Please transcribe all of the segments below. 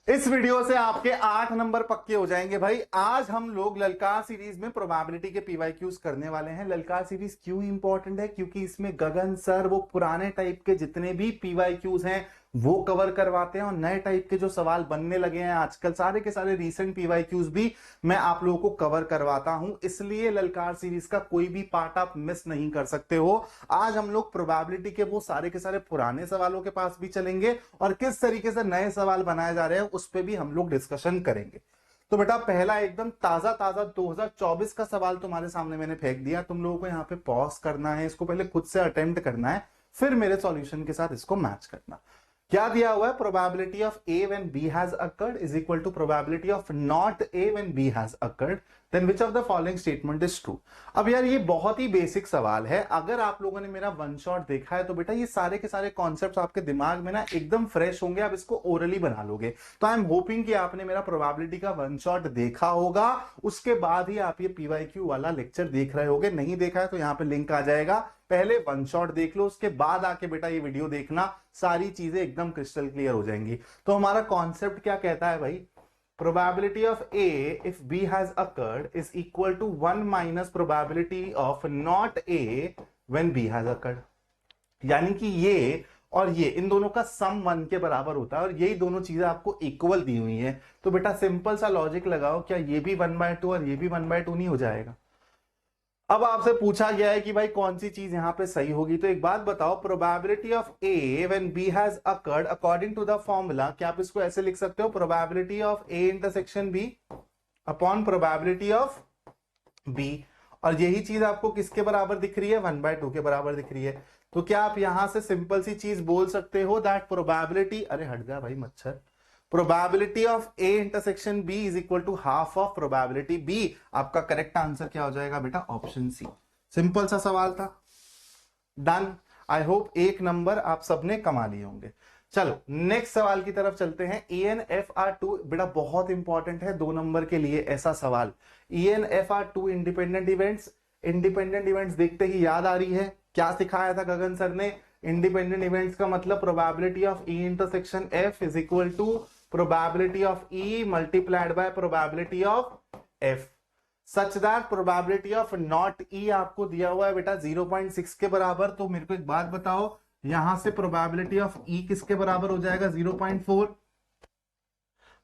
इस वीडियो से आपके 8 नंबर पक्के हो जाएंगे भाई। आज हम लोग ललकार सीरीज में प्रोबेबिलिटी के पीवाईक्यूज करने वाले हैं। ललकार सीरीज क्यों इंपॉर्टेंट है? क्योंकि इसमें गगन सर वो पुराने टाइप के जितने भी पीवाईक्यूज हैं वो कवर करवाते हैं, और नए टाइप के जो सवाल बनने लगे हैं आजकल सारे के सारे रीसेंट पीवाईक्यूज भी मैं आप लोगों को कवर करवाता हूं। इसलिए ललकार सीरीज का कोई भी पार्ट आप मिस नहीं कर सकते हो। आज हम लोग प्रोबेबिलिटी के वो सारे के सारे पुराने सवालों के पास भी चलेंगे और किस तरीके से नए सवाल बनाए जा रहे हैं उस पर भी हम लोग डिस्कशन करेंगे। तो बेटा पहला एकदम ताजा ताजा 2024 का सवाल तुम्हारे सामने मैंने फेंक दिया। तुम लोगों को यहाँ पे पॉज करना है, इसको पहले खुद से अटेम्प्ट करना है, फिर मेरे सॉल्यूशन के साथ इसको मैच करना। क्या दिया हुआ है? Probability of A when B has occurred is equal to probability of not A when B has occurred, then which of the following statement is true. अब यार ये बहुत ही बेसिक सवाल है। अगर आप लोगों ने मेरा वन शॉट देखा है तो बेटा ये सारे के सारे कॉन्सेप्ट्स आपके दिमाग में ना एकदम फ्रेश होंगे, आप इसको ओरली बना लोगे। तो आई एम होपिंग कि आपने मेरा प्रोबेबिलिटी का वन शॉट देखा होगा, उसके बाद ही आप ये पीवाईक्यू वाला लेक्चर देख रहे होगे। नहीं देखा है तो यहाँ पे लिंक आ जाएगा, पहले वन शॉट देख लो, उसके बाद आके बेटा ये वीडियो देखना, सारी चीजें एकदम क्रिस्टल क्लियर हो जाएंगी। तो हमारा कॉन्सेप्ट क्या कहता है भाई? Probability of A if B has occurred is equal to 1 minus probability of not A when B has occurred। यानी कि ये और ये इन दोनों का सम 1 के बराबर होता है, और यही दोनों चीजें आपको इक्वल दी हुई हैं। तो बेटा सिंपल सा लॉजिक लगाओ, क्या ये भी 1/2 और ये भी 1/2 नहीं हो जाएगा? अब आपसे पूछा गया है कि भाई कौन सी चीज यहां पे सही होगी। तो एक बात बताओ, probability of A when B has occurred according to the formula, क्या आप इसको ऐसे लिख सकते हो? Probability of A intersection B upon probability of B. और यही चीज आपको किसके बराबर दिख रही है? 1/2 के बराबर दिख रही है। तो क्या आप यहां से सिंपल सी चीज बोल सकते हो दैट प्रोबेबिलिटी, अरे हट जा भाई मच्छर, probability of A intersection B is equal to half of probability B. आपका करेक्ट आंसर क्या हो जाएगा बेटा? Option C. सिंपल सा सवाल था, डन। आई होप 1 नंबर आप सबने कमा लिए होंगे। चलो नेक्स्ट सवाल की तरफ चलते हैं। ENFR2 बेटा बहुत इंपॉर्टेंट है 2 नंबर के लिए ऐसा सवाल। ENFR2 independent events, independent events देखते ही याद आ रही है क्या सिखाया था गगन सर ने? इंडिपेंडेंट इवेंट्स का मतलब probability of E intersection F is equal to probability of E multiplied by probability of F, such that probability of not E आपको दिया हुआ है बेटा 0.6 के बराबर। तो मेरे को एक बात बताओ, यहां से प्रोबेबिलिटी ऑफ E किसके बराबर हो जाएगा? 0.4।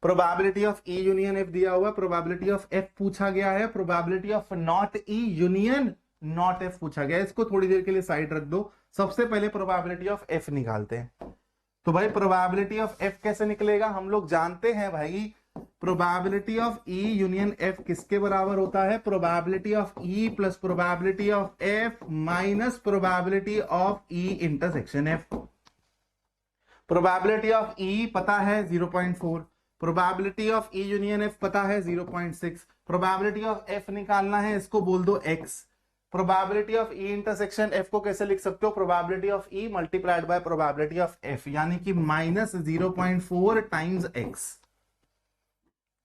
Probability of E union F दिया हुआ, प्रोबेबिलिटी ऑफ F पूछा गया है, probability of not E union not F पूछा गया है। इसको थोड़ी देर के लिए साइड रख दो, सबसे पहले प्रोबेबिलिटी ऑफ F निकालते हैं। तो भाई प्रोबेबिलिटी ऑफ F कैसे निकलेगा? हम लोग जानते हैं भाई probability of E union F किसके बराबर होता है? Probability of E plus probability of F minus probability of E intersection F। Probability of E पता है 0.4, probability of E union F पता है 0.6, प्रोबेबिलिटी ऑफ F निकालना है, इसको बोल दो X। Probability of E intersection F को कैसे लिख सकते हो? Probability of E multiplied by probability of F, यानी कि माइनस 0.4 टाइम्स X।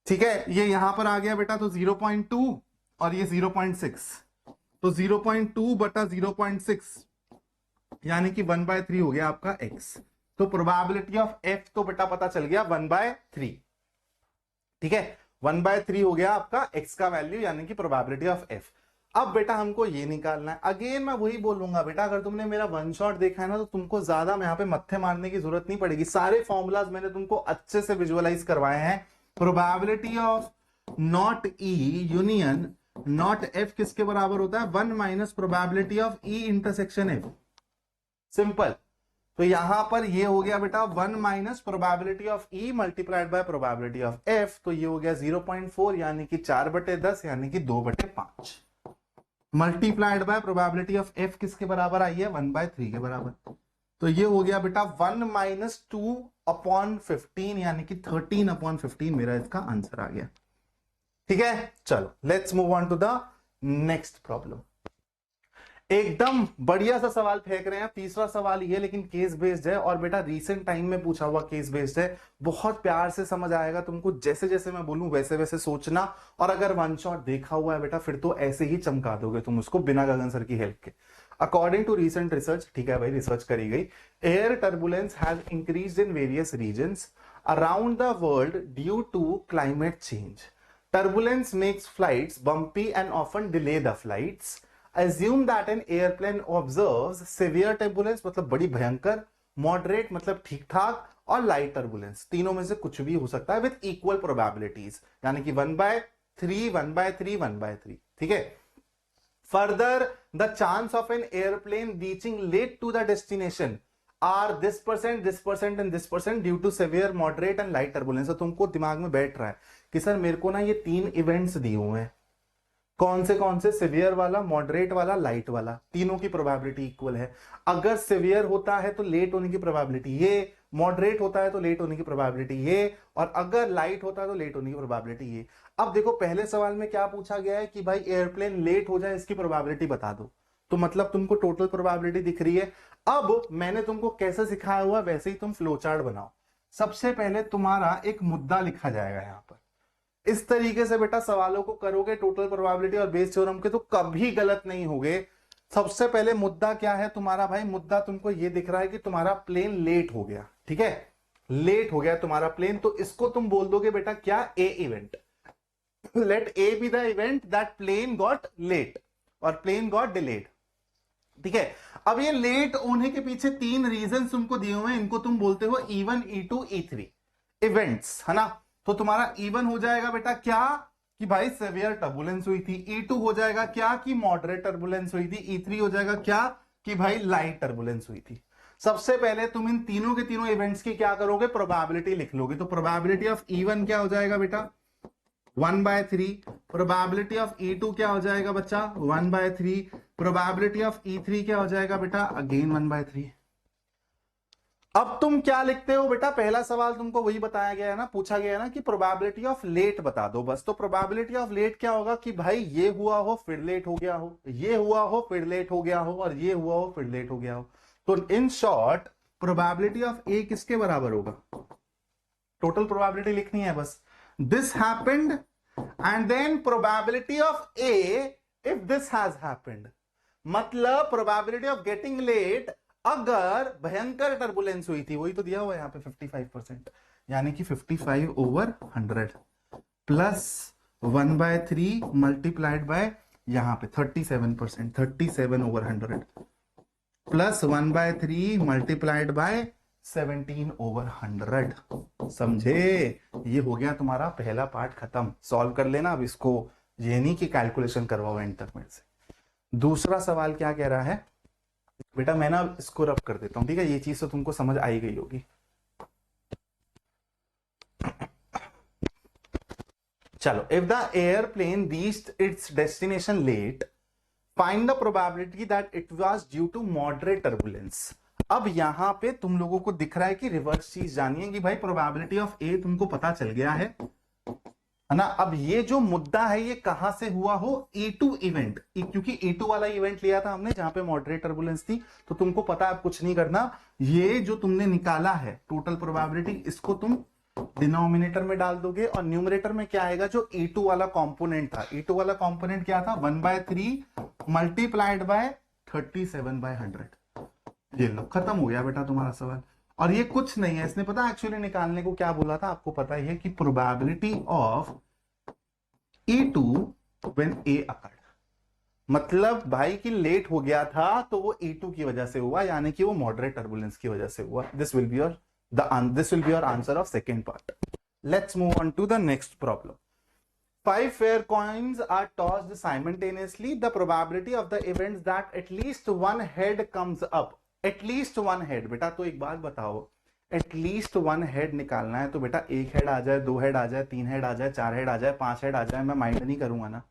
ठीक है, ये यहां पर आ गया बेटा, तो 0.2 और ये 0.6, तो 0.2 बटा 0.6 यानी कि 1/3 हो गया आपका X। तो प्रोबेबिलिटी ऑफ F तो बेटा पता चल गया 1/3। ठीक है, 1/3 हो गया आपका X का वैल्यू, यानी कि प्रोबेबिलिटी ऑफ F। अब बेटा हमको ये निकालना है। अगेन मैं वही बोलूंगा बेटा, अगर तुमने मेरा वन शॉट देखा है ना तो तुमको ज्यादा मैं यहाँ पे मत्थे मारने की जरूरत नहीं पड़ेगी। सारे फॉर्मूलाज मैंने तुमको अच्छे से विजुअलाइज करवाए हैं। Probability of not E union not F किसके बराबर होता है? 1 minus probability of E intersection F। Simple. तो यहां पर ये हो गया बेटा 1 minus probability of E multiplied by probability of F, तो ये हो गया 0.4 यानी कि 4/10 यानी कि 2/5 multiplied by probability of F किसके बराबर आई है? 1/3 के बराबर। तो ये हो गया बेटा 1 माइनस 2/15 यानी कि 13/15 मेरा इसका आंसर आ गया। ठीक है, चलो let's move on to the next problem. एकदम बढ़िया सा सवाल फेंक रहे हैं। तीसरा सवाल ये, लेकिन केस बेस्ड है, और बेटा रीसेंट टाइम में पूछा हुआ केस बेस्ड है। बहुत प्यार से समझ आएगा तुमको, जैसे जैसे मैं बोलूं वैसे वैसे सोचना। और अगर वन शॉट देखा हुआ है बेटा फिर तो ऐसे ही चमका दोगे तुम उसको बिना गगन सर की हेल्प के। अकॉर्डिंग टू रिसेंट रिसर्च, ठीक है भाई रिसर्च करी गई, air turbulence has increased in various regions around the world due to climate change. Turbulence makes flights bumpy and often delay the flights. Assume that an airplane observes severe turbulence मतलब बड़ी भयंकर, moderate मतलब ठीक ठाक, और light turbulence, तीनों में से कुछ भी हो सकता है with equal probabilities, यानी कि 1/3, 1/3, 1/3. ठीक है. Further, the chance of an airplane reaching late to the destination are this percent, this percent and this percent due to severe, moderate and light turbulence. तो तुमको दिमाग में बैठ रहा है कि सर मेरे को ना ये 3 इवेंट्स दिए हुए हैं, कौन से सिवियर वाला, मॉडरेट वाला, लाइट वाला, तीनों की प्रोबेबिलिटी इक्वल है. अगर सिवियर होता है तो लेट होने की प्रोबेबिलिटी ये, मॉडरेट होता है तो लेट होने की प्रोबेबिलिटी ये, और अगर लाइट होता है तो लेट होने की प्रोबेबिलिटी ये. अब देखो पहले सवाल में क्या पूछा गया है कि भाई एयरप्लेन लेट हो जाए इसकी प्रोबेबिलिटी बता दो, तो मतलब तुमको टोटल प्रोबेबिलिटी दिख रही है. अब मैंने तुमको कैसे सिखाया हुआ वैसे ही तुम फ्लो चार्ट बनाओ. सबसे पहले तुम्हारा एक मुद्दा लिखा जाएगा यहां पर. इस तरीके से बेटा सवालों को करोगे टोटल प्रोबेबिलिटी और बेस थ्योरम के तो कभी गलत नहीं होगे. सबसे पहले मुद्दा क्या है तुम्हारा भाई, मुद्दा तुमको ये दिख रहा है कि तुम्हारा प्लेन लेट हो गया. ठीक है, लेट हो गया तुम्हारा प्लेन, तो इसको तुम बोल दोगे बेटा क्या, a event. Let A B the event that plane got late और प्लेन गॉट डिलेड. ठीक है. अब ये लेट होने के पीछे 3 रीजन तुमको दिए हुए हैं, इनको तुम बोलते हो E1, E2, E3 इवेंट्स, है ना. तो तुम्हारा E1 हो जाएगा बेटा क्या कि भाई सेवियर टर्बुलेंस हुई थी, E2 हो जाएगा क्या कि मॉडरेट टर्बुलेंस हुई थी, E3 हो जाएगा क्या कि भाई लाइट टर्बुलेंस हुई थी. सबसे पहले तुम इन तीनों के तीनों इवेंट्स की क्या करोगे, प्रोबेबिलिटी लिख लोगे. तो प्रोबेबिलिटी ऑफ E1 क्या हो जाएगा बेटा, 1/3. प्रोबेबिलिटी ऑफ E2 क्या हो जाएगा बच्चा, 1/3. प्रोबेबिलिटी ऑफ E3 क्या हो जाएगा बेटा, अगेन 1/3. अब तुम क्या लिखते हो बेटा, पहला सवाल तुमको वही बताया गया है ना, पूछा गया है ना कि प्रोबेबिलिटी ऑफ लेट बता दो बस. तो प्रोबेबिलिटी ऑफ लेट क्या होगा कि भाई ये हुआ हो फिर लेट हो गया हो, ये हुआ हो फिर लेट हो गया हो, और ये हुआ हो फिर लेट हो गया हो. तो in short probability of A किसके बराबर होगा, टोटल प्रोबेबिलिटी लिखनी है बस. This happened and then probability of A if this has happened. मतलब प्रोबेबिलिटी ऑफ गेटिंग लेट अगर भयंकर टर्बुलेंस हुई थी, वही तो दिया हुआ है यहाँ पे 55%, यानी कि 55/100 प्लस 1/3 मल्टीप्लाइड बाय यहाँ पे 37%, 37/100 प्लस 1/3 मल्टीप्लाइड बाय 17/100. समझे, ये हो गया तुम्हारा पहला पार्ट खत्म. सॉल्व कर लेना अब इसको, ये नहीं कि कैलकुलेशन करवाओ एंड तक मेरे से. दूसरा सवाल क्या कह रहा है बेटा, मैं ना इसको रब कर देता हूं, ठीक है, ये चीज तो तुमको समझ आई गई होगी. चलो, if the airplane reached its destination late, find the probability that it was due to moderate turbulence. अब यहां पे तुम लोगों को दिख रहा है कि रिवर्स चीज जानिए कि भाई प्रोबेबिलिटी ऑफ ए तुमको पता चल गया है ना. अब ये जो मुद्दा है ये कहां से हुआ हो, E2 इवेंट, क्योंकि E2 वाला इवेंट लिया था हमने जहां पे मॉडरेट टर्बुलेंस थी. तो तुमको पता है, अब कुछ नहीं करना, ये जो तुमने निकाला है टोटल प्रोबेबिलिटी, इसको तुम डिनोमिनेटर में डाल दोगे और न्यूमरेटर में क्या आएगा, जो E2 वाला कंपोनेंट था. E2 वाला कंपोनेंट क्या था, 1/3 मल्टीप्लाइड बाय 37/100. ये लो, खत्म हो गया बेटा तुम्हारा सवाल. और ये कुछ नहीं है, इसने पता एक्चुअली निकालने को क्या बोला था, आपको पता ही है कि probability of E2 when A occurred. मतलब भाई कि लेट हो गया था तो वो E2 की वजह से हुआ, यानी कि वो मॉडरेट टर्बुलेंस की वजह से हुआ. This will be your answer of second part. Let's move on to the next problem. 5 fair coins are tossed simultaneously. The probability of the events that at least one head comes up. At least one head. बेटा तो एक बात बताओ, at least 1 head निकालना है तो बेटा 1 head आ जाए, 2 हेड आ जाए, 3 हेड आ जाए, 4 हेड आ जाए, 5 हेड आ जाए, मैं माइंड नहीं करूंगा ना.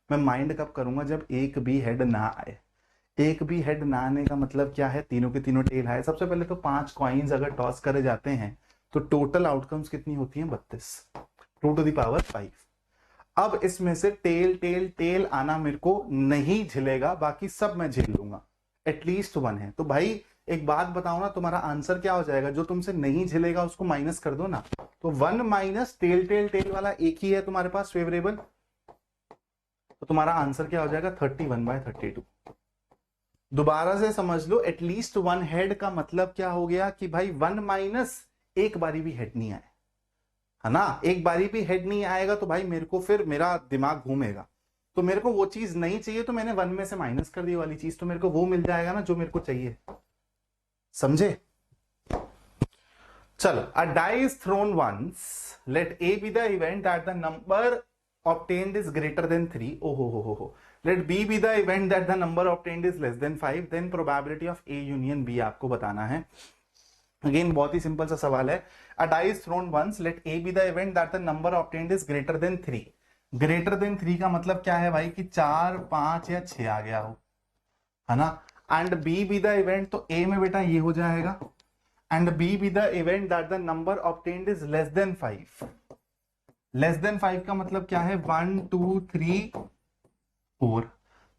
मैं माइंड कब करूंगा, जब एक भी हेड ना आए. एक भी हेड ना आने का मतलब क्या है, तीनों के तीनों टेल आए. सबसे पहले तो 5 कॉइन्स अगर टॉस करे जाते हैं तो टोटल आउटकम्स कितनी होती हैं, 32, 2 to the power 5. अब इसमें से टेल टेल टेल आना मेरे को नहीं झेलेगा, बाकी सब मैं झेल लूंगा. एटलीस्ट 1 है तो भाई एक बात बताओ ना, तुम्हारा आंसर क्या हो जाएगा, जो तुमसे नहीं झेलेगा उसको माइनस कर दो ना. तो 1 माइनस टेल टेल टेल वाला एक ही है तुम्हारे पास फेवरेबल, तो तुम्हारा आंसर क्या हो जाएगा, 31/32. दोबारा से समझ लो, एटलीस्ट वन हेड का मतलब क्या हो गया कि भाई वन माइनस एक बारी भी हेड नहीं आए, है ना। एक बारी भी हेड नहीं आएगा तो भाई मेरे को फिर मेरा दिमाग घूमेगा, तो मेरे को वो चीज नहीं चाहिए, तो मैंने वन में से माइनस कर दी वाली चीज, तो मेरे को वो मिल जाएगा ना जो मेरे को चाहिए। समझे? चलो, a die is thrown once, let A B the event that the number obtained is greater than 3. Oh. Let B be the event that the number obtained is less than 5. Then probability of A union B आपको बताना है। Again बहुत ही simple सा सवाल है। A die is thrown once, let A be the event that the number obtained is greater than 3. Greater than 3 का मतलब क्या है भाई कि 4, 5 या 6 आ गया हो, है ना। And B be the event, तो A में बेटा ये हो जाएगा, and B be the event that the number obtained is less than 5. Less than 5 का मतलब क्या है, 1 2 3 4।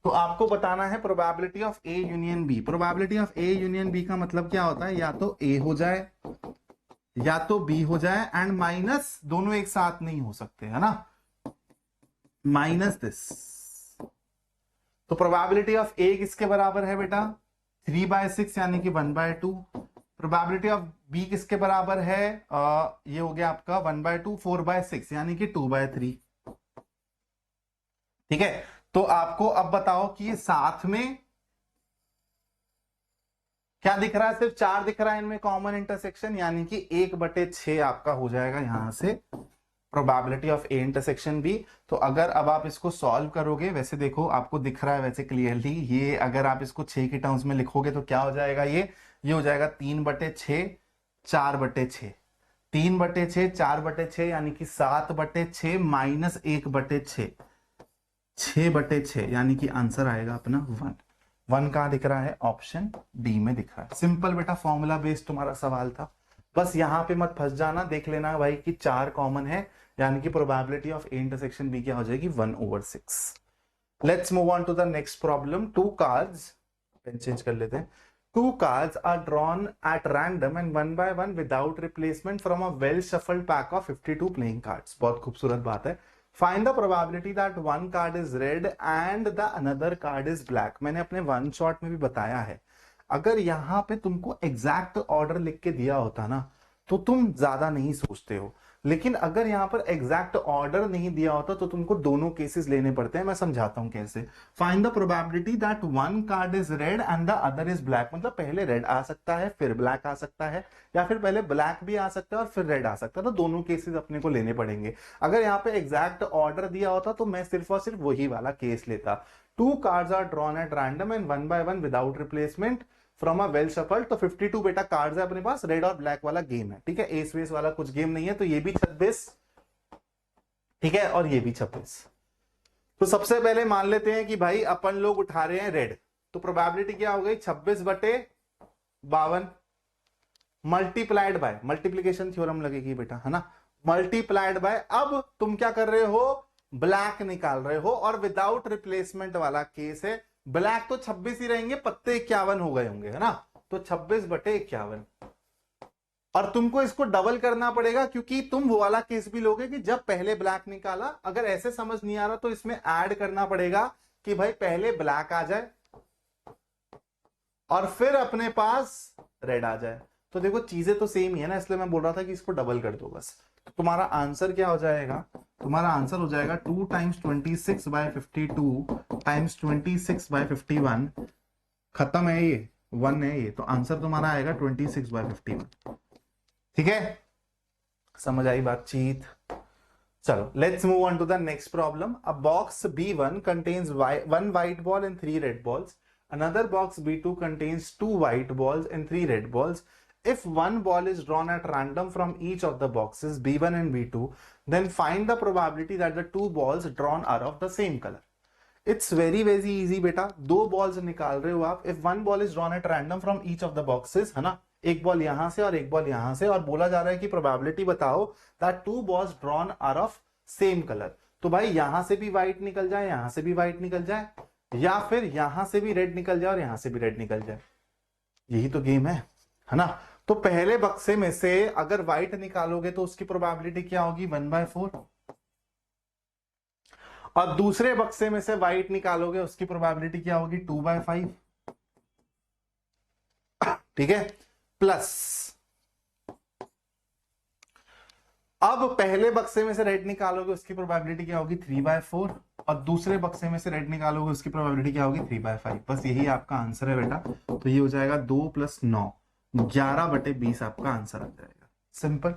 तो आपको बताना है probability of A union B. Probability of A union B का मतलब क्या होता है, या तो ए हो जाए या तो बी हो जाए, एंड माइनस दोनों एक साथ नहीं हो सकते, है ना, माइनस दिस। तो प्रोबेबिलिटी ऑफ ए किसके बराबर है बेटा, 3/6 यानी कि 1/2। प्रोबेबिलिटी ऑफ बी किसके बराबर है, ये हो गया आपका 1/2, 4/6 यानी कि 2/3। ठीक है, तो आपको अब बताओ कि ये साथ में क्या दिख रहा है, सिर्फ 4 दिख रहा है इनमें कॉमन इंटरसेक्शन, यानी कि 1/6 आपका हो जाएगा यहां से probability of A intersection B. तो अगर अब आप इसको सॉल्व करोगे, वैसे देखो आपको दिख रहा है वैसे क्लियरली, ये अगर आप इसको 6 के टर्म्स में लिखोगे तो क्या हो जाएगा, ये हो जाएगा 3/6 4/6, 3/6 4/6 यानी कि 7/6 माइनस 1/6, 6/6 यानी कि आंसर आएगा अपना 1। 1 कहां दिख रहा है, ऑप्शन डी में दिख रहा है। सिंपल बेटा, फॉर्मूला बेस्ड तुम्हारा सवाल था, बस यहां पे मत फंस जाना, देख लेना भाई कि 4 कॉमन है, यानी कि probability of A intersection B क्या हो जाएगी, 1/6। Let's move on to the next problem. 2 cards, pen change कर लेते हैं। 2 cards are drawn at random and one by one without replacement from a well shuffled pack of 52 playing cards. बहुत खूबसूरत बात है। Find the probability that one card is red and the another card is black. मैंने अपने one shot में भी बताया है, अगर यहां पे तुमको एग्जैक्ट ऑर्डर लिख के दिया होता ना तो तुम ज्यादा नहीं सोचते हो, लेकिन अगर यहां पर एग्जैक्ट ऑर्डर नहीं दिया होता तो तुमको दोनों केसेस लेने पड़ते हैं। मैं समझाता हूं कैसे। Find the probability that one card is red and the other is black, मतलब पहले रेड आ सकता है फिर ब्लैक आ सकता है, या फिर पहले ब्लैक भी आ सकता है और फिर रेड आ सकता है, तो दोनों केसेस अपने को लेने पड़ेंगे। अगर यहाँ पे एग्जैक्ट ऑर्डर दिया होता तो मैं सिर्फ और सिर्फ वही वाला केस लेता। 2 cards are drawn at random and one by one without replacement from a well shuffled. तो 52 बेटा कार्ड्स है अपने पास, रेड और ब्लैक वाला गेम है, ठीक है, एस वेस वाला कुछ गेम नहीं है। तो ये भी 26, ठीक है, और ये भी 26। तो सबसे पहले मान लेते हैं कि भाई अपन लोग उठा रहे हैं रेड, तो प्रोबेबिलिटी क्या हो गई, 26/52 मल्टीप्लाइड बाय, मल्टीप्लीकेशन थ्योरम लगेगी बेटा, है ना, मल्टीप्लाइड बाय। अब तुम क्या कर रहे हो, ब्लैक निकाल रहे हो, और विदाउट रिप्लेसमेंट वाला केस है। ब्लैक तो 26 ही रहेंगे, पत्ते 51 हो गए होंगे, है ना, तो 26/51। और तुमको इसको डबल करना पड़ेगा, क्योंकि तुम वो वाला केस भी लोगे कि जब पहले ब्लैक निकाला। अगर ऐसे समझ नहीं आ रहा तो इसमें ऐड करना पड़ेगा कि भाई पहले ब्लैक आ जाए और फिर अपने पास रेड आ जाए। तो देखो चीजें तो सेम ही है ना, इसलिए मैं बोल रहा था कि इसको डबल कर दो बस। तो तुम्हारा आंसर क्या हो जाएगा, तुम्हारा आंसर हो जाएगा 2 × 26/52 × 26/51। खत्म है ये, 1 है ये, तो आंसर तुम्हारा आएगा 26/51। ठीक है, समझ आई बातचीत। चलो, let's move on to the next problem. A box B1 contains 1 white ball and 3 red balls. Another box B2 contains 2 white balls and 3 red balls. If one ball is drawn at random from each of the boxes B1 and B2, then find the probability that the 2 balls drawn are of the same color. It's very easy बेटा, 2 balls निकाल रहे हो आप। If one ball is drawn at random from each of the boxes, है ना, एक ball यहां से और एक बॉल यहां से, और बोला जा रहा है कि प्रोबेबिलिटी बताओ that 2 balls drawn are of same color। तो भाई यहां से भी व्हाइट निकल जाए, यहां से भी व्हाइट निकल जाए, या फिर यहां से भी रेड निकल जाए और यहां से भी रेड निकल जाए, यही तो गेम है ना। तो पहले बक्से में से अगर व्हाइट निकालोगे तो उसकी प्रोबेबिलिटी क्या होगी, 1/4, और दूसरे बक्से में से व्हाइट निकालोगे उसकी प्रोबेबिलिटी क्या होगी, 2/5। ठीक है, प्लस अब पहले बक्से में से रेड निकालोगे उसकी प्रोबेबिलिटी क्या होगी 3/4 और दूसरे बक्से में से रेड निकालोगे उसकी प्रोबेबिलिटी क्या होगी 3/5। बस यही आपका आंसर है बेटा। तो ये हो जाएगा 2 + 9 11/20 आपका आंसर आ जाएगा। Simple.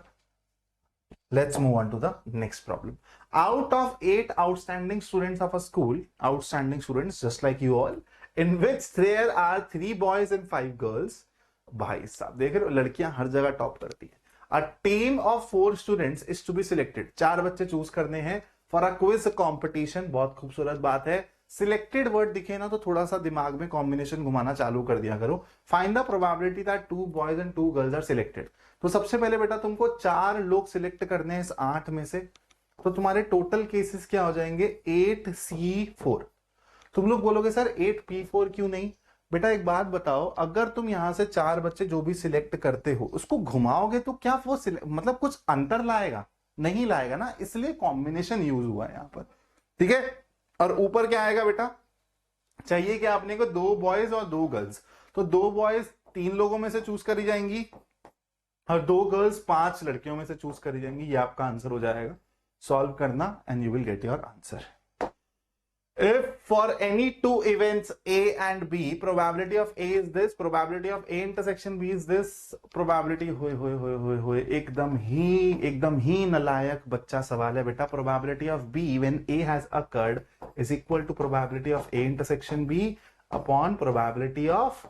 Let's move on to the next problem. Out of 8 outstanding students of a school, outstanding students just like you all, in which there are 3 boys and 5 girls. भाई साहब देख रहे हो लड़कियां हर जगह टॉप करती है। A team of 4 students is to be selected. 4 बच्चे चूज करने हैं for a quiz competition। बहुत खूबसूरत बात है। सिलेक्टेड वर्ड दिखे ना तो थोड़ा सा दिमाग में कॉम्बिनेशन घुमाना चालू कर दिया करो। Find the probability that 2 boys and 2 girls are selected. तो सबसे पहले बेटा तुमको 4 लोग सिलेक्ट करने हैं इस 8 में से। तो तुम्हारे टोटल केसेस क्या हो जाएंगे 8C4। तुम लोग बोलोगे सर 8P4 क्यों नहीं? बेटा एक बात बताओ, अगर तुम यहां से 4 बच्चे जो भी सिलेक्ट करते हो उसको घुमाओगे तो क्या वो मतलब कुछ अंतर लाएगा? नहीं लाएगा ना, इसलिए कॉम्बिनेशन यूज हुआ है यहां पर। ठीक है, और ऊपर क्या आएगा बेटा? चाहिए क्या आपने को 2 बॉयज और 2 गर्ल्स। तो 2 बॉयज 3 लोगों में से चूज करी जाएंगी और 2 गर्ल्स 5 लड़कियों में से चूज करी जाएंगी। ये आपका आंसर हो जाएगा। सॉल्व करना and you will get your answer. If for any 2 events A and B, probability of A is this, probability of A intersection B is this, probability होए एकदम ही नालायक बच्चा सवाल है बेटा। probability of B when A has occurred is equal to probability of A intersection B upon probability of,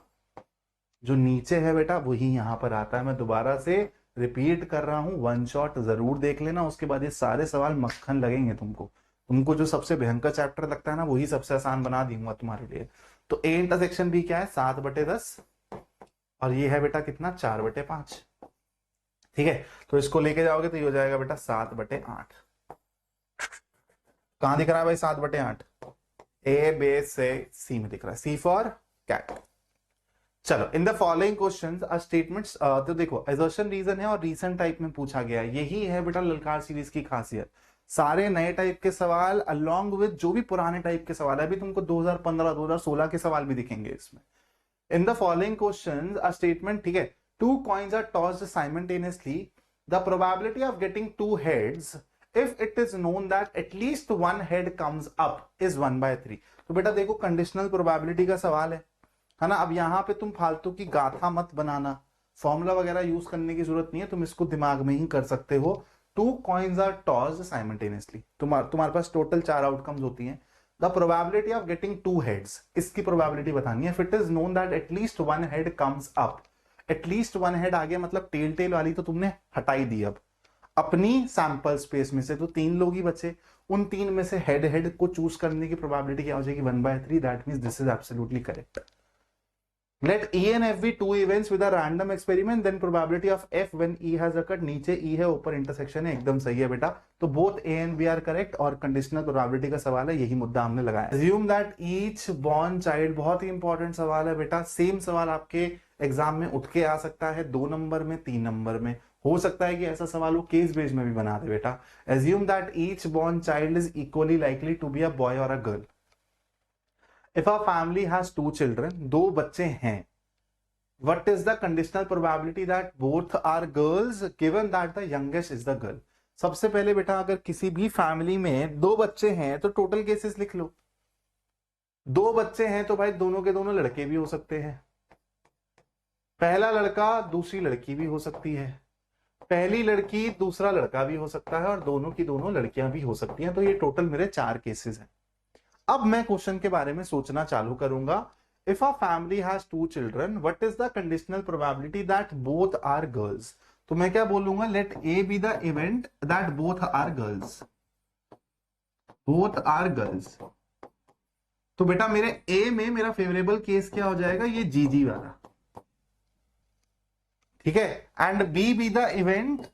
जो नीचे है बेटा वही यहां पर आता है। मैं दोबारा से रिपीट कर रहा हूं, वन शॉट जरूर देख लेना, उसके बाद ये सारे सवाल मक्खन लगेंगे तुमको। तुमको जो सबसे भयंकर चैप्टर लगता है ना वही सबसे आसान बना दूंगा तुम्हारे लिए। तो ए इंटरसेक्शन बी क्या है 7/10 और ये है बेटा कितना 4/5। ठीक है, तो इसको लेके जाओगे तो ये हो जाएगा बेटा 7/8। कहां दिख रहा है भाई 7/8? ए बे से सी में दिख रहा है, सी फॉर कैट। चलो, in the following questions are statements. तो देखो असर्शन रीजन है और रीसेंट टाइप में पूछा गया है। यही है बेटा ललकार सीरीज की खासियत। सारे नए टाइप के सवाल अलोंग विद जो भी पुराने टाइप के सवाल है, अभी तुमको 2015 2016 के सवाल भी दिखेंगे इसमें। In the following questions a statement, ठीक है, 2 coins are tossed simultaneously, the probability of getting 2 heads if it is known that at least 1 head comes up is 1/3। तो बेटा देखो कंडीशनल प्रोबेबिलिटी का सवाल है ना। अब यहां पे तुम फालतू की गाथा मत बनाना, फॉर्मूला वगैरह यूज करने की जरूरत नहीं है, तुम इसको दिमाग में ही कर सकते हो। 2 coins are tossed simultaneously, तुम्हारे पास टोटल 4 आउटकम्स होती हैं। The probability of getting 2 heads, इसकी प्रोबेबिलिटी बतानी है। If it is known that at least 1 head comes up, at least 1 head आ गया मतलब टेल वाली तो तुमने हटाई दी। अब अपनी सैंपल स्पेस में से तो 3 लोग ही बचे, उन 3 में से हेड को चूज करने की प्रोबेबिलिटी क्या हो जाएगी 1/3। That means this is absolutely correct. Let E and F be 2 events with a random experiment, then probability of F when E has occurred, नीचे E है ऊपर इंटरसेक्शन है, एकदम सही है बेटा। तो both A and B are correct और कंडीशनल प्रोबेबिलिटी का सवाल है, यही मुद्दा हमने लगाया। Assume that each born child, बहुत ही इंपॉर्टेंट सवाल है बेटा। सेम सवाल आपके एग्जाम में उठ के आ सकता है 2 नंबर में 3 नंबर में, हो सकता है कि ऐसा सवाल वो केस बेस्ड में भी बना दे बेटा। Assume that each born child is equally likely to be a boy or a girl. If a family has 2 children, 2 बच्चे हैं, what is the conditional probability that both are girls given that the youngest is the girl? सबसे पहले बेटा अगर किसी भी family में 2 बच्चे हैं तो टोटल केसेस लिख लो। 2 बच्चे हैं तो भाई दोनों के दोनों लड़के भी हो सकते हैं, पहला लड़का दूसरी लड़की भी हो सकती है, पहली लड़की दूसरा लड़का भी हो सकता है और दोनों की दोनों लड़कियां भी हो सकती हैं। तो ये टोटल मेरे 4 केसेस हैं। अब मैं क्वेश्चन के बारे में सोचना चालू करूंगा। If a family has 2 children, what is the conditional probability that both are girls? तो मैं क्या बोलूंगा, let A B the event that both are girls, both are girls. तो बेटा मेरे ए में मेरा फेवरेबल केस क्या हो जाएगा, ये जीजी वाला, ठीक है। एंड बी द इवेंट,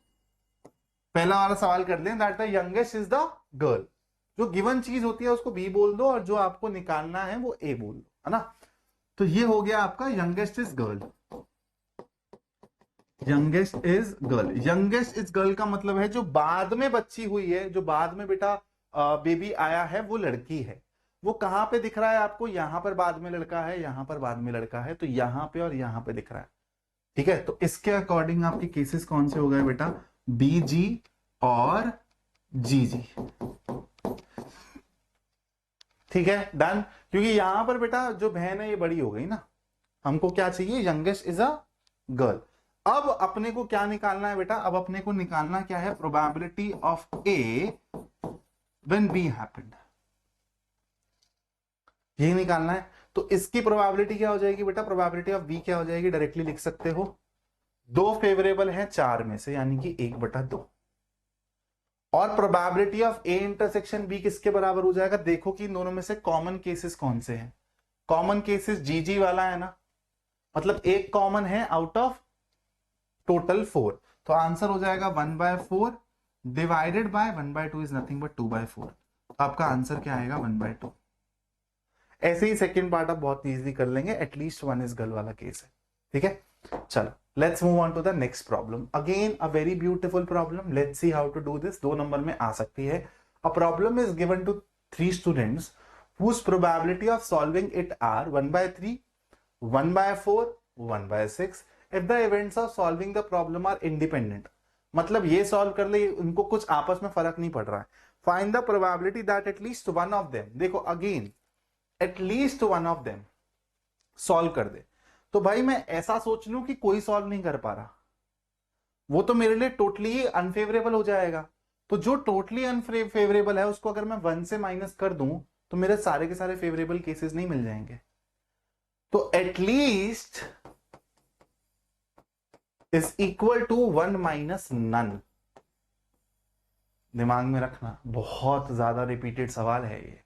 पहला वाला सवाल कर लें, that the youngest is the girl. जो गिवन चीज होती है उसको बी बोल दो और जो आपको निकालना है वो ए बोल दो, है ना। तो ये हो गया आपका youngest is girl. Youngest is girl, youngest is girl का मतलब है जो बाद में बच्ची हुई है, जो बाद में बेटा बेबी आया है वो लड़की है। वो कहां पे दिख रहा है आपको, यहां पर बाद में लड़का है, यहां पर बाद में लड़का है, तो यहां पे और यहां पे दिख रहा है। ठीक है, तो इसके अकॉर्डिंग आपके केसेस कौन से हो गए बेटा, बी जी और जी जी। ठीक है, डन। क्योंकि यहां पर बेटा जो बहन है ये बड़ी हो गई ना, हमको क्या चाहिए, यंगेस्ट इज अ गर्ल। अब अपने को क्या निकालना है बेटा, अब अपने को निकालना क्या है, probability of A when B happened, यही निकालना है। तो इसकी प्रोबेबिलिटी क्या हो जाएगी बेटा, प्रोबेबिलिटी ऑफ बी क्या हो जाएगी, डायरेक्टली लिख सकते हो, दो फेवरेबल है चार में से, यानी कि 1/2। और probability of A intersection B किसके बराबर हो जाएगा, देखो कि इन दोनों में से कॉमन केसेस कौन से हैं। कॉमन केसेस जीजी वाला है ना, मतलब एक कॉमन है आउट ऑफ टोटल 4, तो आंसर हो जाएगा 1/4 divided by 1/2 is nothing but 2/4। तो आपका आंसर क्या आएगा, 1/2। ऐसे ही सेकेंड पार्ट आप बहुत इजीली कर लेंगे, एटलीस्ट वन इज गर्ल वाला केस है। ठीक है, चलो let's move on to the next problem. Again a very beautiful problem, let's see how to do this. 2 number में आ सकती है। A problem is given to 3 students whose probability of solving it are 1/3, 1/4, 1/6 if the events of solving the problem are independent। मतलब ये solve कर ले, उनको कुछ आपस में फर्क नहीं पड़ रहा है। Find the probability that at least one of them, देखो again at least one of them solve कर दे। तो भाई मैं ऐसा सोच लूं कि कोई सॉल्व नहीं कर पा रहा, वो तो मेरे लिए टोटली अनफेवरेबल हो जाएगा। तो जो टोटली अनफेवरेबल है उसको अगर मैं 1 से माइनस कर दूं तो मेरे सारे के सारे फेवरेबल केसेस नहीं मिल जाएंगे। तो at least is equal to 1 minus none. दिमाग में रखना, बहुत ज्यादा रिपीटेड सवाल है ये।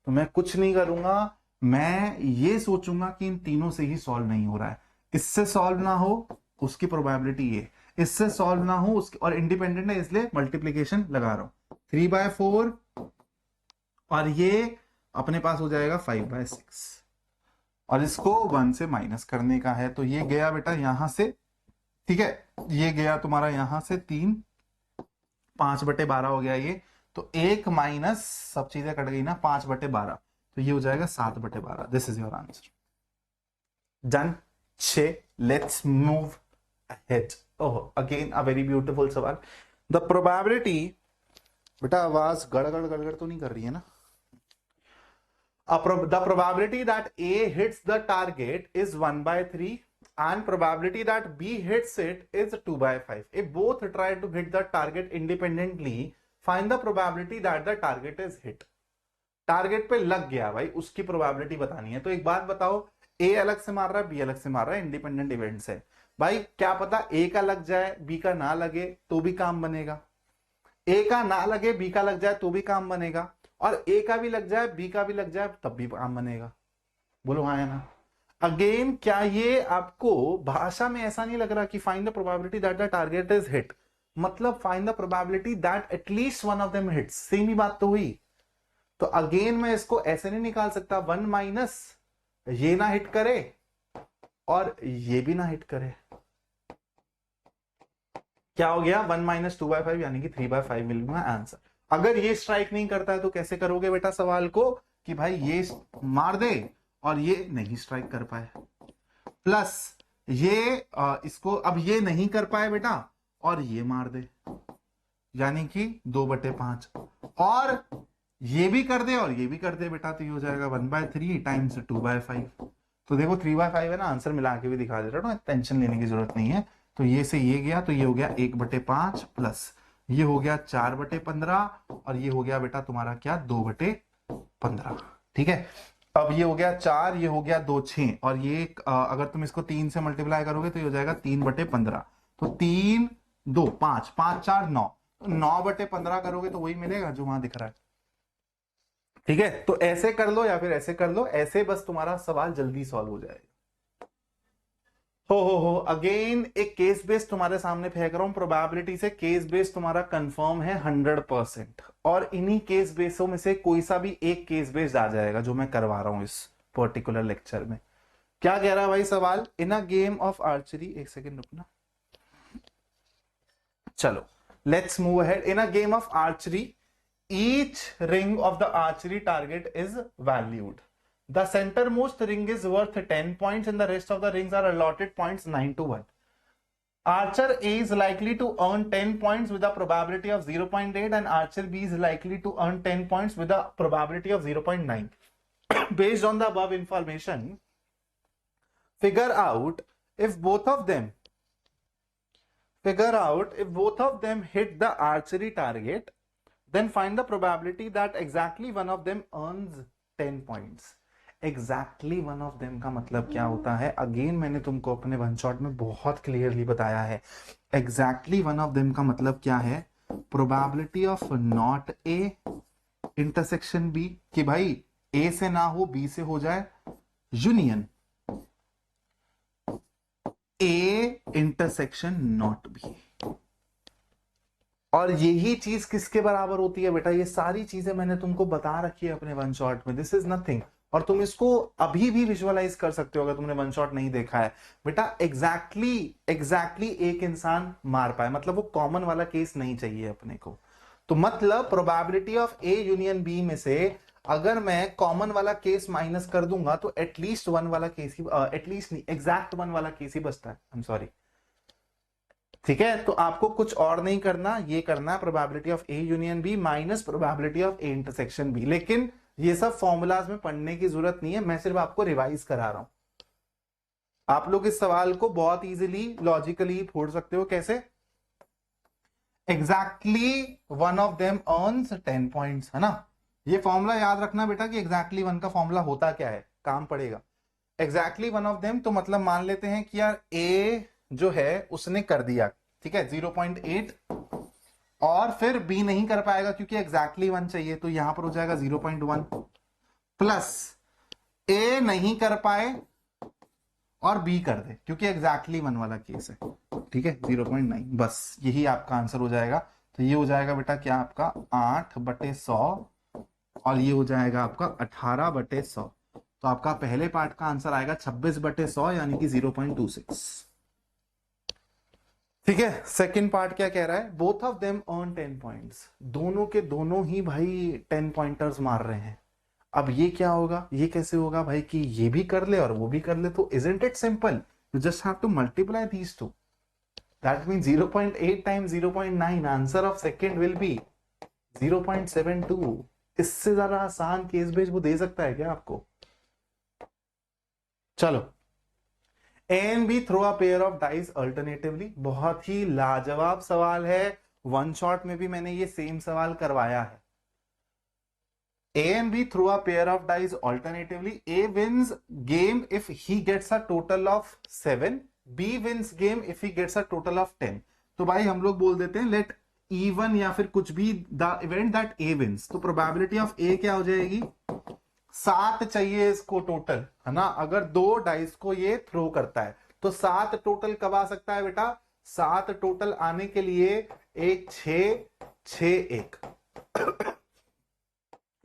तो मैं कुछ नहीं करूंगा, मैं ये सोचूंगा कि इन तीनों से ही सॉल्व नहीं हो रहा है। इससे सॉल्व ना हो उसकी प्रोबेबिलिटी ये, इससे सॉल्व ना हो उसकी, और इंडिपेंडेंट है इसलिए मल्टीप्लीकेशन लगा रहा हूं। 3/4 और ये अपने पास हो जाएगा 5/6, और इसको 1 से माइनस करने का है। तो ये गया बेटा यहां से, ठीक है, ये गया तुम्हारा यहां से 3, 5/12 हो गया ये। तो 1 माइनस सब चीजें कट गई ना, 5/12, तो ये हो जाएगा 7/12। This is your answer. Done. 6, let's move ahead. Oh again a very beautiful सवाल। द प्रोबेबिलिटी, बेटा आवाज गड़गड़ गड़गड़ तो नहीं कर रही है ना। The probability that A hits the target is 1/3 and probability that B hits it is 2/5. If both try to hit the target independently, find the probability that the target is hit. Target पे लग गया भाई, उसकी probability बतानी है। तो एक बात बताओ, ए अलग से मार रहा है, बी अलग से मार रहा है, इंडिपेंडेंट इवेंट्स है भाई, क्या पता ए का लग जाए बी का ना लगे तो भी काम बनेगा, ए का ना लगे बी का लग जाए तो भी काम बनेगा, और ए का भी लग जाए बी का भी लग जाए तब भी काम बनेगा। बोलो हाँ या ना। अगेन क्या ये आपको भाषा में ऐसा नहीं लग रहा कि find the probability that the target is hit, मतलब find the probability that at least one of them hits, same ही बात तो हुई। तो अगेन मैं इसको ऐसे नहीं निकाल सकता, 1 माइनस ये ना हिट करे और ये भी ना हिट करे, क्या हो गया 1 माइनस 2/5 यानी कि 3/5 विल बी माय आंसर। अगर ये स्ट्राइक नहीं करता है तो कैसे करोगे बेटा सवाल को, कि भाई ये मार दे और ये नहीं स्ट्राइक कर पाए, प्लस ये इसको अब ये नहीं कर पाए बेटा और ये मार दे, यानी कि 2/5, और ये भी कर दे और ये भी कर दे बेटा, तो ये हो जाएगा 1/3 टाइम्स 2/5। तो देखो 3/5 है ना, आंसर मिला के भी दिखा दे रहा हूं, टेंशन लेने की जरूरत नहीं है। तो ये से ये गया तो ये हो गया 1/5 प्लस ये हो गया 4/15 और ये हो गया बेटा तुम्हारा क्या 2/15। ठीक है, अब ये हो गया 4, ये हो गया 2, 6, और ये अगर तुम इसको 3 से मल्टीप्लाई करोगे तो ये हो जाएगा 3/15। तो 3, 2, 5, 5, 4, 9, तो 9/15 करोगे तो वही मिलेगा जो वहां दिख रहा है। ठीक है, तो ऐसे कर लो या फिर ऐसे कर लो, ऐसे बस तुम्हारा सवाल जल्दी सॉल्व हो जाएगा। हो अगेन एक केस बेस्ड तुम्हारे सामने फेंक रहा हूं, प्रोबेबिलिटी से केस बेस्ड तुम्हारा कंफर्म है 100%, और इन्हीं केस बेसों में से कोई सा भी एक केस बेस्ड आ जाएगा जो मैं करवा रहा हूं इस पर्टिकुलर लेक्चर में। क्या कह रहा है भाई सवाल, इन अ गेम ऑफ आर्चरी, एक सेकेंड रुकना, चलो let's move ahead. In a game of archery each ring of the archery target is valued, The centermost ring is worth 10 points and the rest of the rings are allotted points 9 to 1. Archer A is likely to earn 10 points with a probability of 0.8 and Archer B is likely to earn 10 points with a probability of 0.9. Based on the above information, figure out if both of them hit the archery target, then find the probability that exactly one of them earns 10 points. Exactly one of them का मतलब क्या होता है? Again मैंने तुमको अपने one shot में बहुत क्लियरली बताया है. Exactly one of them का मतलब क्या है? Probability of not A intersection B, कि भाई A से ना हो B से हो जाए union A intersection not B. और यही चीज किसके बराबर होती है बेटा? ये सारी चीजें मैंने तुमको बता रखी है अपने वन शॉट में. This is nothing. और तुम इसको अभी भी विजुअलाइज कर सकते हो अगर तुमने वन शॉट नहीं देखा है. बेटा एग्जैक्टली एक इंसान मार पाए, मतलब वो कॉमन वाला केस नहीं चाहिए अपने को. तो मतलब probability of A union B में से अगर मैं कॉमन वाला केस माइनस कर दूंगा तो एटलीस्ट वन वाला केस ही, एटलीस्ट नहीं, एग्जैक्ट वन वाला केस ही बचता है. I am sorry. ठीक है, तो आपको कुछ और नहीं करना, ये करना है probability of A union B minus probability of A intersection B. लेकिन ये सब फॉर्मूलाज में पढ़ने की जरूरत नहीं है, मैं सिर्फ आपको रिवाइज करा रहा हूं. आप लोग इस सवाल को बहुत इजीली लॉजिकली फोड़ सकते हो. कैसे? Exactly one of them earns 10 points, है ना. ये फॉर्मूला याद रखना बेटा कि एग्जैक्टली वन का फॉर्मूला होता क्या है, काम पड़ेगा. एग्जैक्टली वन ऑफ देम तो मतलब मान लेते हैं कि यार ए जो है उसने कर दिया, ठीक है, 0.8, और फिर बी नहीं कर पाएगा क्योंकि एग्जैक्टली वन चाहिए, तो यहां पर हो जाएगा 0.1 प्लस ए नहीं कर पाए और बी कर दे क्योंकि एग्जैक्टली वन वाला केस है. ठीक है, 0.9. बस यही आपका आंसर हो जाएगा. तो ये हो जाएगा बेटा क्या आपका 8/100 और ये हो जाएगा आपका 18/100. तो आपका पहले पार्ट का आंसर आएगा 26/100 यानी कि 0.26. ठीक है. सेकंड पार्ट क्या कह रहा है? Both of them earn 10 points. दोनों के दोनों ही भाई 10 पॉइंटर्स मार रहे हैं. अब ये क्या होगा, ये कैसे होगा भाई कि ये भी कर ले और वो भी कर ले? तो isn't it simple? You just have to multiply these two. That means 0.8 times 0.9, answer of second will be 0.72. इससे ज्यादा आसान केस बेस वो दे सकता है क्या आपको? चलो, A and B throw a pair of dice alternatively. बहुत ही लाजवाब सवाल है. वन शॉट में भी मैंने ये सेम सवाल करवाया है. A and B throw a pair of dice alternatively. A wins game if he gets a total of 7. B wins game if he gets a total of 10. तो भाई हम लोग बोल देते हैं let even या फिर कुछ भी the event that A wins. तो probability of A क्या हो जाएगी? 7 चाहिए इसको टोटल, है ना. अगर 2 डाइस को ये थ्रो करता है तो 7 टोटल कब आ सकता है बेटा? 7 टोटल आने के लिए 1 6 6 1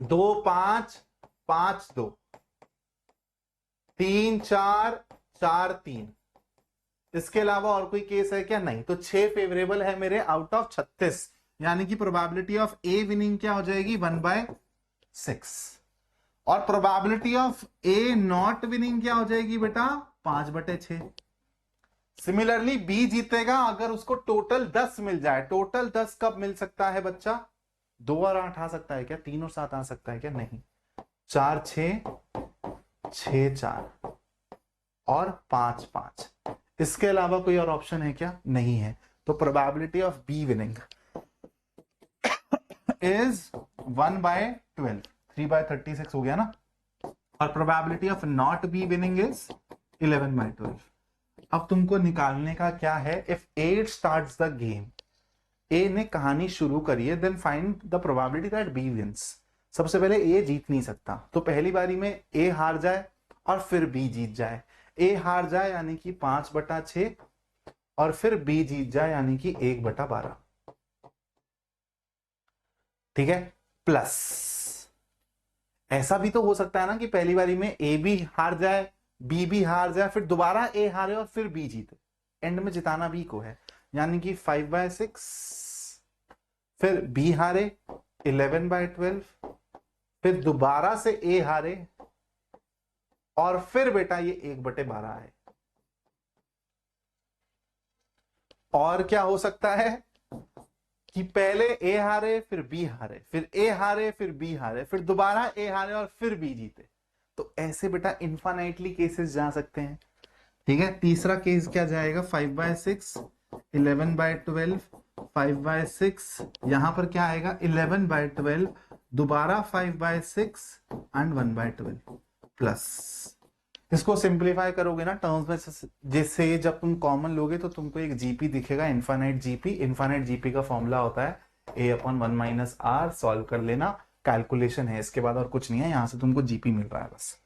2 5 5 2 3 4 4 3. इसके अलावा और कोई केस है क्या? नहीं. तो 6 फेवरेबल है मेरे आउट ऑफ 36, यानी कि प्रोबेबिलिटी ऑफ ए विनिंग क्या हो जाएगी? 1/6. और probability of A not winning क्या हो जाएगी बेटा? 5/6. सिमिलरली बी जीतेगा अगर उसको टोटल 10 मिल जाए. टोटल 10 कब मिल सकता है बच्चा? 2 और 8 आ सकता है क्या? 3 और 7 आ सकता है क्या? नहीं. 4 6 6 4 और 5 5. इसके अलावा कोई और ऑप्शन है क्या? नहीं है. तो probability of B winning is 1/12. 3/36 हो गया ना. और probability of not B winning is 11/12. अब तुमको निकालने का क्या है? If 8 starts the game, A ने कहानी शुरू करी है, then find the probability that B wins. सबसे पहले ए जीत नहीं सकता, तो पहली बारी में ए हार जाए और फिर बी जीत जाए. ए हार जाए यानी कि 5/6 और फिर बी जीत जाए यानी कि 1/12. ठीक है. प्लस ऐसा भी तो हो सकता है ना कि पहली बारी में ए भी हार जाए, बी भी हार जाए, फिर दोबारा ए हारे और फिर बी जीते. एंड में जिताना बी को है, यानी कि 5/6, फिर बी हारे 11/12, फिर दोबारा से ए हारे और फिर बेटा ये 1/12 है। और क्या हो सकता है कि पहले ए हारे फिर बी हारे, फिर ए हारे फिर बी हारे, फिर दोबारा ए हारे और फिर बी जीते। तो ऐसे बेटा इन्फानाइटली केसेस जा सकते हैं। ठीक है, तीसरा केस क्या जाएगा, 5/6, 11/12, 5/6, यहां पर क्या आएगा 11/12, दोबारा 5/6 एंड 1/12 प्लस। इसको सिंप्लीफाई करोगे ना टर्म्स में, जैसे जब तुम कॉमन लोगे तो तुमको एक जीपी दिखेगा, इनफाइनाइट जीपी। इनफाइनाइट जीपी का फॉर्मूला होता है a/1 - r। सॉल्व कर लेना, कैलकुलेशन है इसके बाद और कुछ नहीं है, यहां से तुमको जीपी मिल रहा है बस।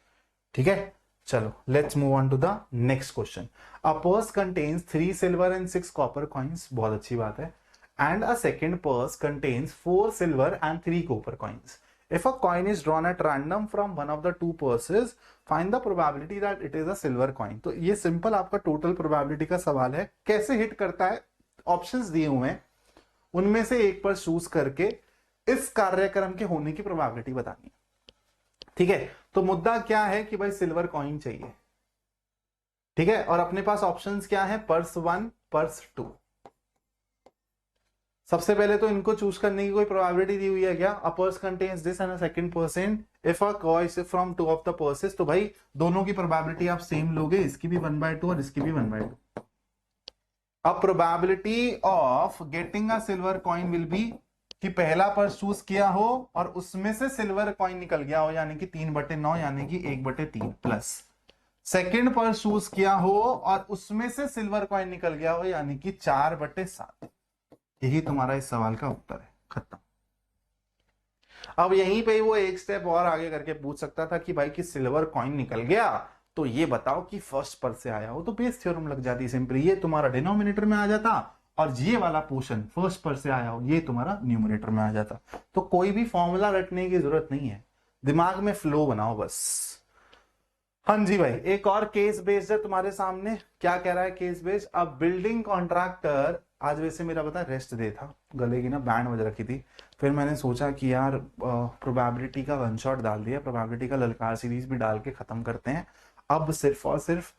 ठीक है, चलो let's move on to the next question. A purse contains 3 silver and 6 copper coins, बहुत अच्छी बात है, and a second purse contains 4 silver and 3 copper coins. If a coin is drawn at random from one of the two purses, find the probability that it is a silver coin। तो ये simple आपका total probability का सवाल है। कैसे hit करता है, options दिए हुए हैं, उनमें से एक पर चूज करके इस कार्यक्रम के होने की प्रोबेबिलिटी बतानी है। ठीक है, तो मुद्दा क्या है कि भाई सिल्वर कॉइन चाहिए। ठीक है, और अपने पास ऑप्शंस क्या है, पर्स 1, पर्स 2। सबसे पहले तो इनको चूज करने की कोई प्रोबेबिलिटी दी हुई है क्या, अ purse contains this and a second person if a coin is from 2 of the purses. तो भाई दोनों की प्रोबेबिलिटी आप सेम लोगे, इसकी भी 1/2 और इसकी भी 1/2। अब probability of getting a silver coin will be कि पहला पर्स चूज किया हो और उसमें से सिल्वर कॉइन निकल गया हो, यानी कि 3/9 यानी कि 1/3 प्लस सेकेंड पर्स चूज किया हो और उसमें से सिल्वर कॉइन निकल गया हो, यानी कि 4/7। यही तुम्हारा इस सवाल का उत्तर है, खत्म। अब यहीं पे वो एक स्टेप और आगे करके पूछ सकता था कि भाई कि सिल्वर कॉइन निकल गया तो ये बताओ कि फर्स्ट पर से आया हो, तो बेस थ्योरम लग जाती सिंपली, ये तुम्हारा डिनोमिनेटर में आ जाता और ये वाला पोर्शन फर्स्ट पर से आया हो ये तुम्हारा न्यूमरेटर में आ जाता। तो कोई भी फॉर्मूला रटने की जरूरत नहीं है, दिमाग में फ्लो बनाओ बस। हाँ जी भाई, एक और केस बेस्ड है तुम्हारे सामने। क्या कह रहा है केस बेस्ड, अब बिल्डिंग कॉन्ट्रैक्टर, आज वैसे मेरा पता रेस्ट डे था, गले की ना बैंड बज रखी थी, फिर मैंने सोचा कि यार प्रोबेबिलिटी का वन शॉट डाल दिया, प्रोबेबिलिटी का ललकार सीरीज भी डाल के खत्म करते हैं। अब सिर्फ और सिर्फ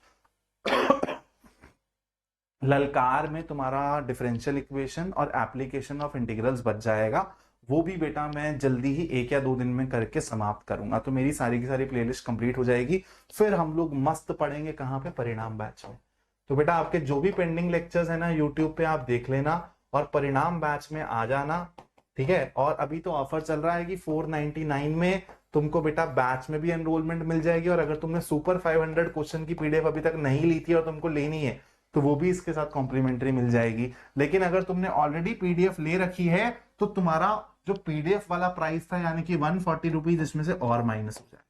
ललकार में तुम्हारा डिफरेंशियल इक्वेशन और एप्लीकेशन ऑफ इंटीग्रल्स बच जाएगा, वो भी बेटा मैं जल्दी ही 1 या 2 दिन में करके समाप्त करूंगा, तो मेरी सारी की सारी प्लेलिस्ट कंप्लीट हो जाएगी। फिर हम लोग मस्त पढ़ेंगे कहाँ पे, परिणाम बैच में। तो बेटा आपके जो भी पेंडिंग लेक्चर्स है ना यूट्यूब पे आप देख लेना और परिणाम बैच में आ जाना। ठीक है, और अभी तो ऑफर चल रहा है कि 499 में तुमको बेटा बैच में भी एनरोलमेंट मिल जाएगी, और अगर तुमने सुपर 500 क्वेश्चन की पीडीएफ अभी तक नहीं ली थी और तुमको लेनी है तो वो भी इसके साथ कॉम्प्लीमेंट्री मिल जाएगी। लेकिन अगर तुमने ऑलरेडी पीडीएफ ले रखी है तो तुम्हारा जो पीडीएफ वाला प्राइस था यानी कि 140 रुपीज इसमें से और माइनस हो जाएगा,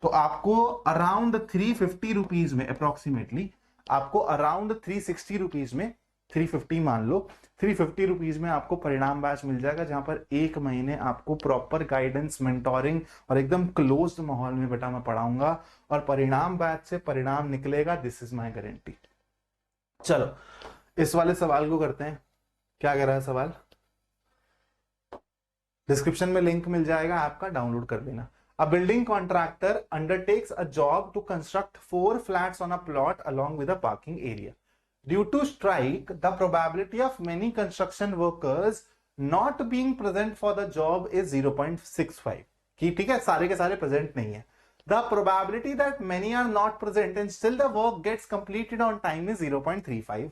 तो आपको अराउंड 350 रुपीज में अप्रोक्सीमेटली, आपको अराउंड 360 रुपीज में, 350 मान लो, 350 रुपीज में आपको परिणाम बैच मिल जाएगा, जहां पर 1 महीने आपको प्रॉपर गाइडेंस, मेंटोरिंग और एकदम क्लोज्ड माहौल में बेटा मैं पढ़ाऊंगा, और परिणाम बैच से परिणाम निकलेगा, दिस इज माय गारंटी। चलो इस वाले सवाल को करते हैं। क्या कह रहा है सवाल, डिस्क्रिप्शन में लिंक मिल जाएगा आपका, डाउनलोड कर लेना। A building contractor undertakes a job to construct 4 flats on a plot along with a parking area. Due to strike, the probability of many construction workers not being present for the job is 0.65। ठीक है, सारे के सारे present नहीं है। The probability that many are not present and still the work gets completed on time is 0.35।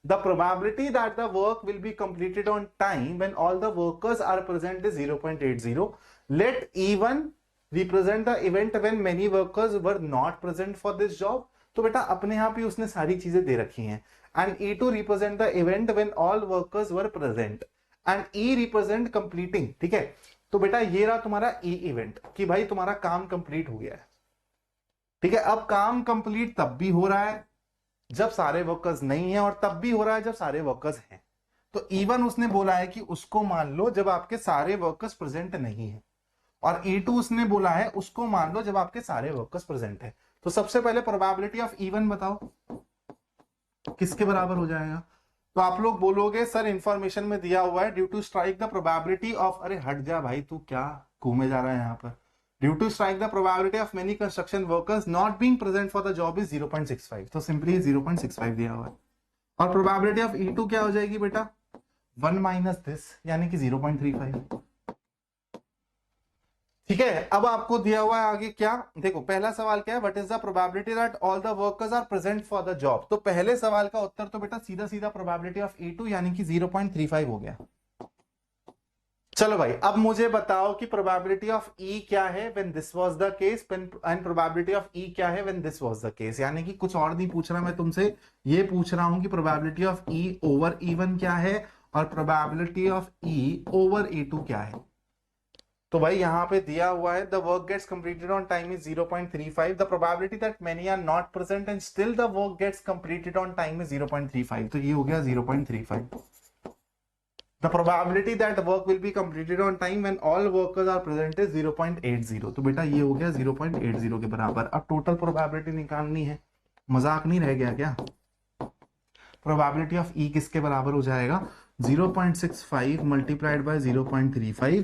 The probability that the work will be completed on time when all the workers are present is 0.80। Let E1 represent the event when many workers were not present for this job। तो बेटा अपने यहाँ पे उसने सारी चीजें दे रखी हैं। And E2 represent the event when all workers were present and E represent completing। ठीक है, तो बेटा ये रहा तुम्हारा E इवेंट कि भाई तुम्हारा काम कंप्लीट हो गया है। ठीक है, अब काम कंप्लीट तब भी हो रहा है जब सारे वर्कर्स नहीं है और तब भी हो रहा है जब सारे वर्कर्स हैं। तो इवन उसने बोला है कि उसको मान लो जब आपके सारे वर्कर्स प्रेजेंट नहीं है, और E2 उसने बोला है उसको मान लो जब आपके सारे वर्कर्स प्रेजेंट है। तो सबसे पहले प्रोबेबिलिटी ऑफ E1 बताओ किसके बराबर हो जाएगा। तो आप लोग बोलोगे सर इंफॉर्मेशन में दिया हुआ है due to strike the probability of, अरे हट जा भाई, तू क्या घूमे जा रहा है यहाँ पर, due to strike the probability of many construction workers not being present for the job is 0.65, तो सिंपली 0.65 दिया हुआ है। और प्रोबेबिलिटी ऑफ E2 क्या हो जाएगी बेटा, 1 माइनस दिस, यानी कि 0.35। ठीक है, अब आपको दिया हुआ है आगे क्या, देखो पहला सवाल क्या है, what is the probability that all the workers are present for the job. तो पहले सवाल का उत्तर तो बेटा सीधा सीधा प्रोबेबिलिटी ऑफ E2 यानी कि 0.35 हो गया। चलो भाई, अब मुझे बताओ कि प्रोबेबिलिटी ऑफ E क्या है when this was the case, and probability of E क्या है when this was the case. यानी कि कुछ और नहीं पूछ रहा मैं तुमसे, ये पूछ रहा हूं कि probability of E over E1 क्या है और probability of E over E2 क्या है। तो भाई यहां पे दिया हुआ है the work gets completed on time is 0.35, the probability that many are not present and still the work gets completed on time is 0.35, तो ये हो गया 0.35। The probability that work will be completed on time when all workers are present is 0.80, तो बेटा ये हो गया 0.80 के बराबर। अब टोटल प्रोबेबिलिटी निकालनी है, मजाक नहीं रह गया क्या। प्रोबेबिलिटी ऑफ E किसके बराबर हो जाएगा, 0.65 multiplied by 0.35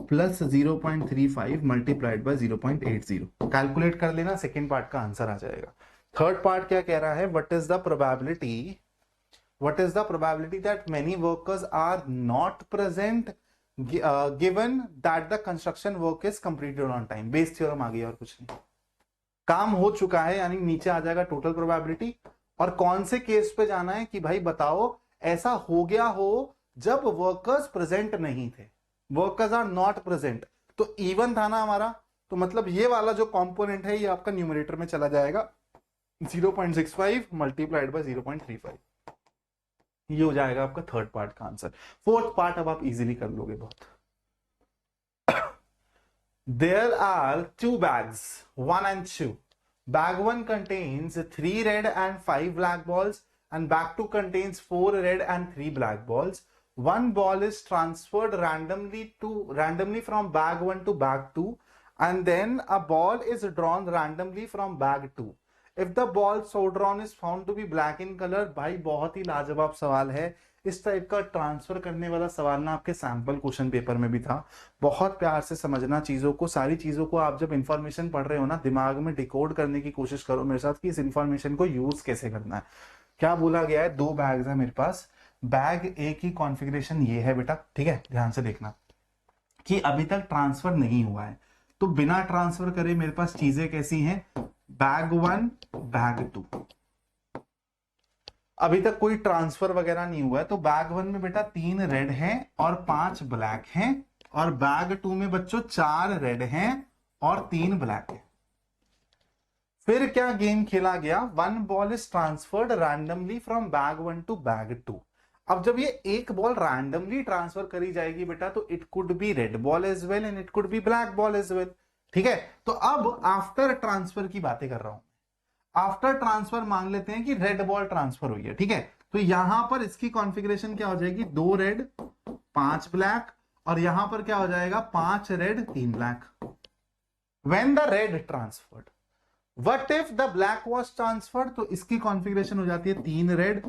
plus 0.35 multiplied by 0.80। Calculate कर लेना, सेकेंड पार्ट का आंसर आ जाएगा। थर्ड पार्ट क्या कह रहा है, what is the probability that many workers are not present given that the construction work is completed on time. Bayes theorem आ गई और कुछ नहीं, काम हो चुका है, यानी नीचे आ जाएगा टोटल प्रोबेबिलिटी। और कौन से केस पे जाना है कि भाई बताओ ऐसा हो गया हो जब वर्कर्स प्रेजेंट नहीं थे, वर्कर्स आर नॉट प्रेजेंट, तो इवन था ना हमारा, तो मतलब ये वाला जो कंपोनेंट है ये आपका न्यूमरेटर में चला जाएगा, 0.65 मल्टीप्लाइड बाय 0.35, ये हो जाएगा आपका थर्ड पार्ट का आंसर। फोर्थ पार्ट अब आप इजीली कर लोगे बहुत। There are two bags, 1 and 2. Bag 1 contains 3 red and 5 black balls, and bag 2 contains 4 red and 3 black balls. One ball is transferred randomly from bag 1 to bag 2, and then a ball is drawn randomly from bag 2. If the ball so drawn is found to be black in color, भाई बहुत ही लाजवाब सवाल है। इस type का transfer करने वाला सवाल ना आपके सैंपल क्वेश्चन पेपर में भी था। बहुत प्यार से समझना चीजों को, सारी चीजों को आप जब इंफॉर्मेशन पढ़ रहे हो ना, दिमाग में डिकोड करने की कोशिश करो मेरे साथ कि इस इंफॉर्मेशन को यूज कैसे करना है। क्या बोला गया है, 2 बैग्स है मेरे पास, बैग ए की कॉन्फ़िगरेशन ये है बेटा, ठीक है, ध्यान से देखना कि अभी तक ट्रांसफर नहीं हुआ है, तो बिना ट्रांसफर करे मेरे पास चीजें कैसी हैं, बैग 1 बैग 2, अभी तक कोई ट्रांसफर वगैरह नहीं हुआ है। तो बैग 1 में बेटा 3 रेड हैं और 5 ब्लैक हैं, और बैग 2 में बच्चों 4 रेड हैं और 3 ब्लैक हैं। फिर क्या गेम खेला गया, 1 ball is transferred randomly from bag 1 to bag 2। अब जब ये एक बॉल रैंडमली ट्रांसफर करी जाएगी बेटा, तो it could be red ball as well and it could be black ball as well, ठीक है। तो अब आफ्टर ट्रांसफर की बातें कर रहा हूं, आफ्टर ट्रांसफर मान लेते हैं कि रेड बॉल ट्रांसफर हुई है, ठीक है। तो यहां पर इसकी कॉन्फ़िगरेशन क्या हो जाएगी, 2 रेड 5 ब्लैक, और यहां पर क्या हो जाएगा, 5 red 3 black. When the red transferred, what if the black was transferred, तो इसकी कॉन्फ़िगरेशन हो जाती है 3 रेड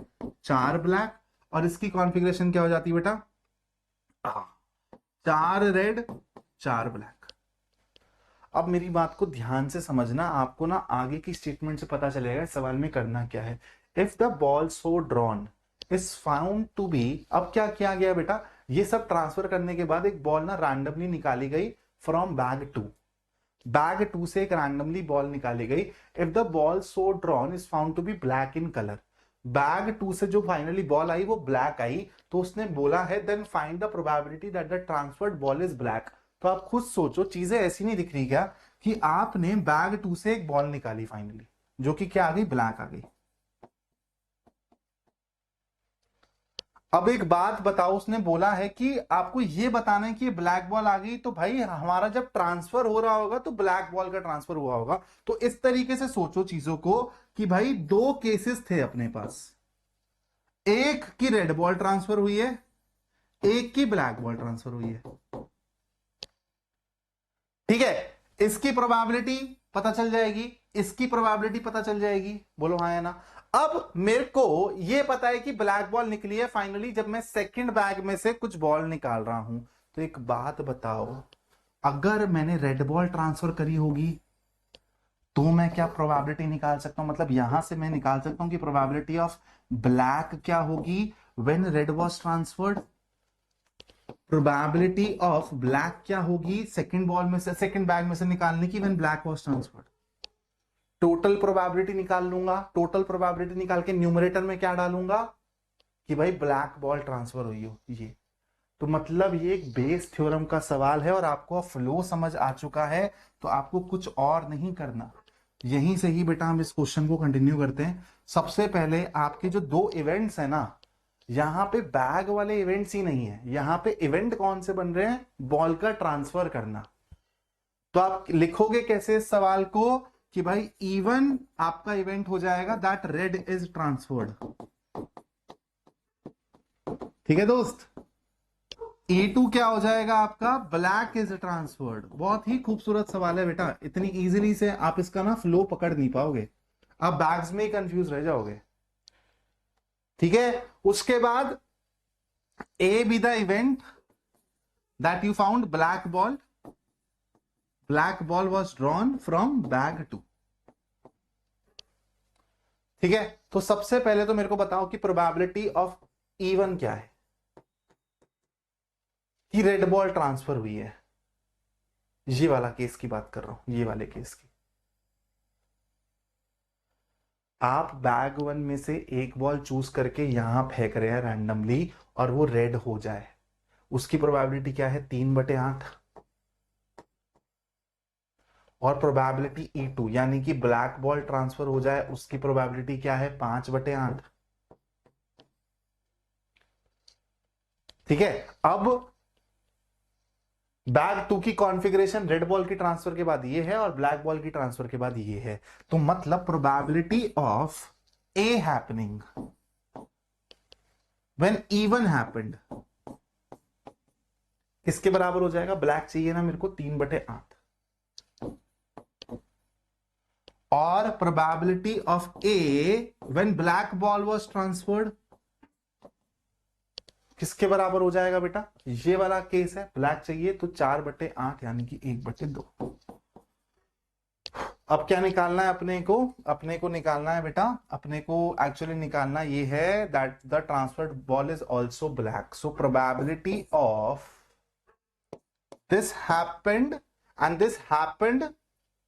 4 ब्लैक, और इसकी कॉन्फ़िगरेशन क्या हो जाती है बेटा, 4 रेड 4 ब्लैक। अब मेरी बात को ध्यान से समझना, आपको ना आगे की स्टेटमेंट से पता चलेगा इस सवाल में करना क्या है। If the ball so drawn is found to be, अब क्या किया गया बेटा, ये सब ट्रांसफर करने के बाद एक बॉल ना रैंडमली निकाली गई फ्रॉम बैग 2, बैग 2 से एक रैंडमली बॉल निकाली गई। If the ball so drawn is found to be black in colour, bag 2 से जो फाइनली बॉल आई वो ब्लैक आई, तो उसने बोला है then find the probability that the transferred ball is black. तो आप खुद सोचो, चीजें ऐसी नहीं दिख रही क्या कि आपने बैग 2 से एक बॉल निकाली फाइनली, जो कि क्या आ गई, ब्लैक आ गई। अब एक बात बताओ, उसने बोला है कि आपको ये बताना है कि ये ब्लैक बॉल आ गई, तो भाई हमारा जब ट्रांसफर हो रहा होगा तो ब्लैक बॉल का ट्रांसफर हुआ होगा। तो इस तरीके से सोचो चीजों को कि भाई 2 केसेस थे अपने पास, एक की रेड बॉल ट्रांसफर हुई है, एक की ब्लैक बॉल ट्रांसफर हुई है, ठीक है। इसकी प्रोबेबिलिटी पता चल जाएगी, इसकी प्रोबेबिलिटी पता चल जाएगी, बोलो हाँ या ना। अब मेरे को ये पता है कि ब्लैक बॉल निकली है फाइनली, जब मैं सेकंड बैग में से कुछ बॉल निकाल रहा हूं, तो एक बात बताओ, अगर मैंने रेड बॉल ट्रांसफर करी होगी तो मैं क्या प्रोबेबिलिटी निकाल सकता हूं, मतलब यहां से मैं निकाल सकता हूं कि प्रोबेबिलिटी ऑफ ब्लैक क्या होगी when red was transferred. Probability of black क्या होगी सेकंड बॉल में से, सेकंड बैग में से निकालने की when black was transferred. Total probability निकाल लूंगा, टोटल प्रोबेबिलिटी निकाल के न्यूमरेटर में क्या डालूंगा कि भाई ब्लैक बॉल ट्रांसफर हुई हो ये। तो मतलब ये एक बेस थ्योरम का सवाल है और आपको फ्लो समझ आ चुका है, तो आपको कुछ और नहीं करना। यहीं से ही बेटा हम इस क्वेश्चन को कंटिन्यू करते हैं। सबसे पहले आपके जो दो इवेंट्स है ना, यहां पे बैग वाले इवेंट्स ही नहीं है, यहां पे इवेंट कौन से बन रहे हैं, बॉल का ट्रांसफर करना। तो आप लिखोगे कैसे इस सवाल को कि भाई इवन आपका इवेंट हो जाएगा दैट रेड इज ट्रांसफर्ड। ठीक है दोस्त। E2 क्या हो जाएगा आपका, ब्लैक इज ट्रांसफर्ड। बहुत ही खूबसूरत सवाल है बेटा, इतनी इजीली से आप इसका ना फ्लो पकड़ नहीं पाओगे, आप बैग्स में ही कंफ्यूज रह जाओगे। ठीक है, उसके बाद A B the event that you found black ball, black ball was drawn from bag 2। ठीक है, तो सबसे पहले तो मेरे को बताओ कि प्रोबेबिलिटी ऑफ E1 क्या है कि रेड बॉल ट्रांसफर हुई है। ये वाला केस की बात कर रहा हूं, ये वाले केस की। आप बैग 1 में से एक बॉल चूज करके यहां फेंक रहे हैं रैंडमली और वो रेड हो जाए, उसकी प्रोबेबिलिटी क्या है, 3/8। और प्रोबेबिलिटी E2 यानी कि ब्लैक बॉल ट्रांसफर हो जाए, उसकी प्रोबेबिलिटी क्या है, 5/8। ठीक है, अब बैग 2 की कॉन्फ़िगरेशन रेड बॉल की ट्रांसफर के बाद ये है और ब्लैक बॉल की ट्रांसफर के बाद ये है। तो मतलब probability of A happening when E1 happened किसके बराबर हो जाएगा, ब्लैक चाहिए ना मेरे को, 3/8। और probability of A when black ball was transferred किसके बराबर हो जाएगा बेटा, ये वाला केस है, ब्लैक चाहिए तो 4/8 यानी कि 1/2। अब क्या निकालना है अपने को, अपने को निकालना है बेटा, अपने को एक्चुअली निकालना ये है that the transferred ball is also black. So probability of this happened and this happened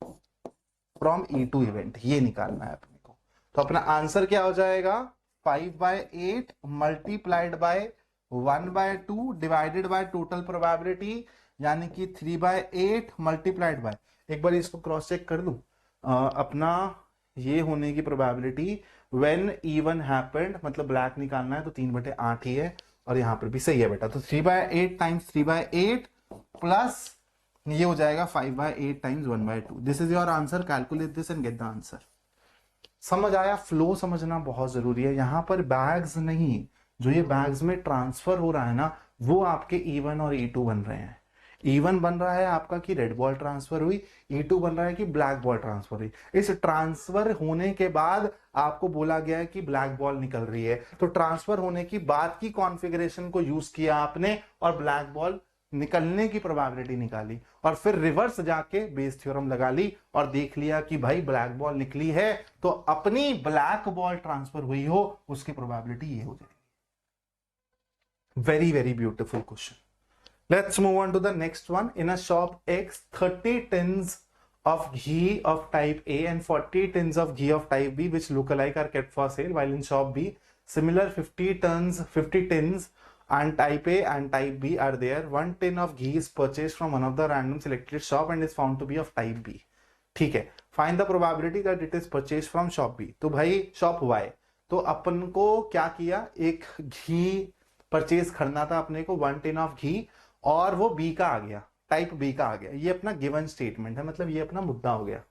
from E2 event, ये निकालना है अपने को। तो अपना आंसर क्या हो जाएगा, 5/8 multiplied by 1/2 divided by total probability यानी कि 3/8 मल्टीप्लाइड बाय, एक बार इसको क्रॉस चेक कर लूं, अपना ये होने की प्रोबेबिलिटी व्हेन E1 हैपेंड, मतलब ब्लैक निकालना है तो 3/8 ही है, और यहां पर भी सही है बेटा। तो 3/8 टाइम्स 3/8 प्लस ये हो जाएगा 5/8 times 1/2। This is your answer, calculate this and get the answer. समझ आया, फ्लो समझना बहुत जरूरी है। यहां पर बैग्स नहीं, जो ये बैग्स में ट्रांसफर हो रहा है ना, वो आपके E1 और E2 बन रहे हैं। E1 बन रहा है आपका कि रेड बॉल ट्रांसफर हुई, E2 बन रहा है कि ब्लैक बॉल ट्रांसफर हुई। इस ट्रांसफर होने के बाद आपको बोला गया है कि ब्लैक बॉल निकल रही है, तो ट्रांसफर होने की बाद की कॉन्फ़िगरेशन को यूज किया आपने और ब्लैक बॉल निकलने की प्रोबेबिलिटी निकाली, और फिर रिवर्स जाके बेस थ्योरम लगा ली और देख लिया कि भाई ब्लैक बॉल निकली है, तो अपनी ब्लैक बॉल ट्रांसफर हुई हो उसकी प्रोबेबिलिटी ये हो जाएगी। Very very beautiful question. Let's move on to the next one. In a shop X, 30 tins of ghee of type A and 40 tins of ghee of type B, which look alike, are kept for sale. While in shop B, similar 50 tins and type A and type B are there. One tin of ghee is purchased from one of the random selected shop and is found to be of type B. ठीक है, find the probability that it is purchased from shop B. तो भाई shop Y, तो अपन को क्या किया, एक घी purchase करना था अपने को, 1 tin of घी, और वो बी का आ गया, टाइप बी का आ गया। ये अपना गिवन स्टेटमेंट है, मतलब ये अपना मुद्दा हो गया।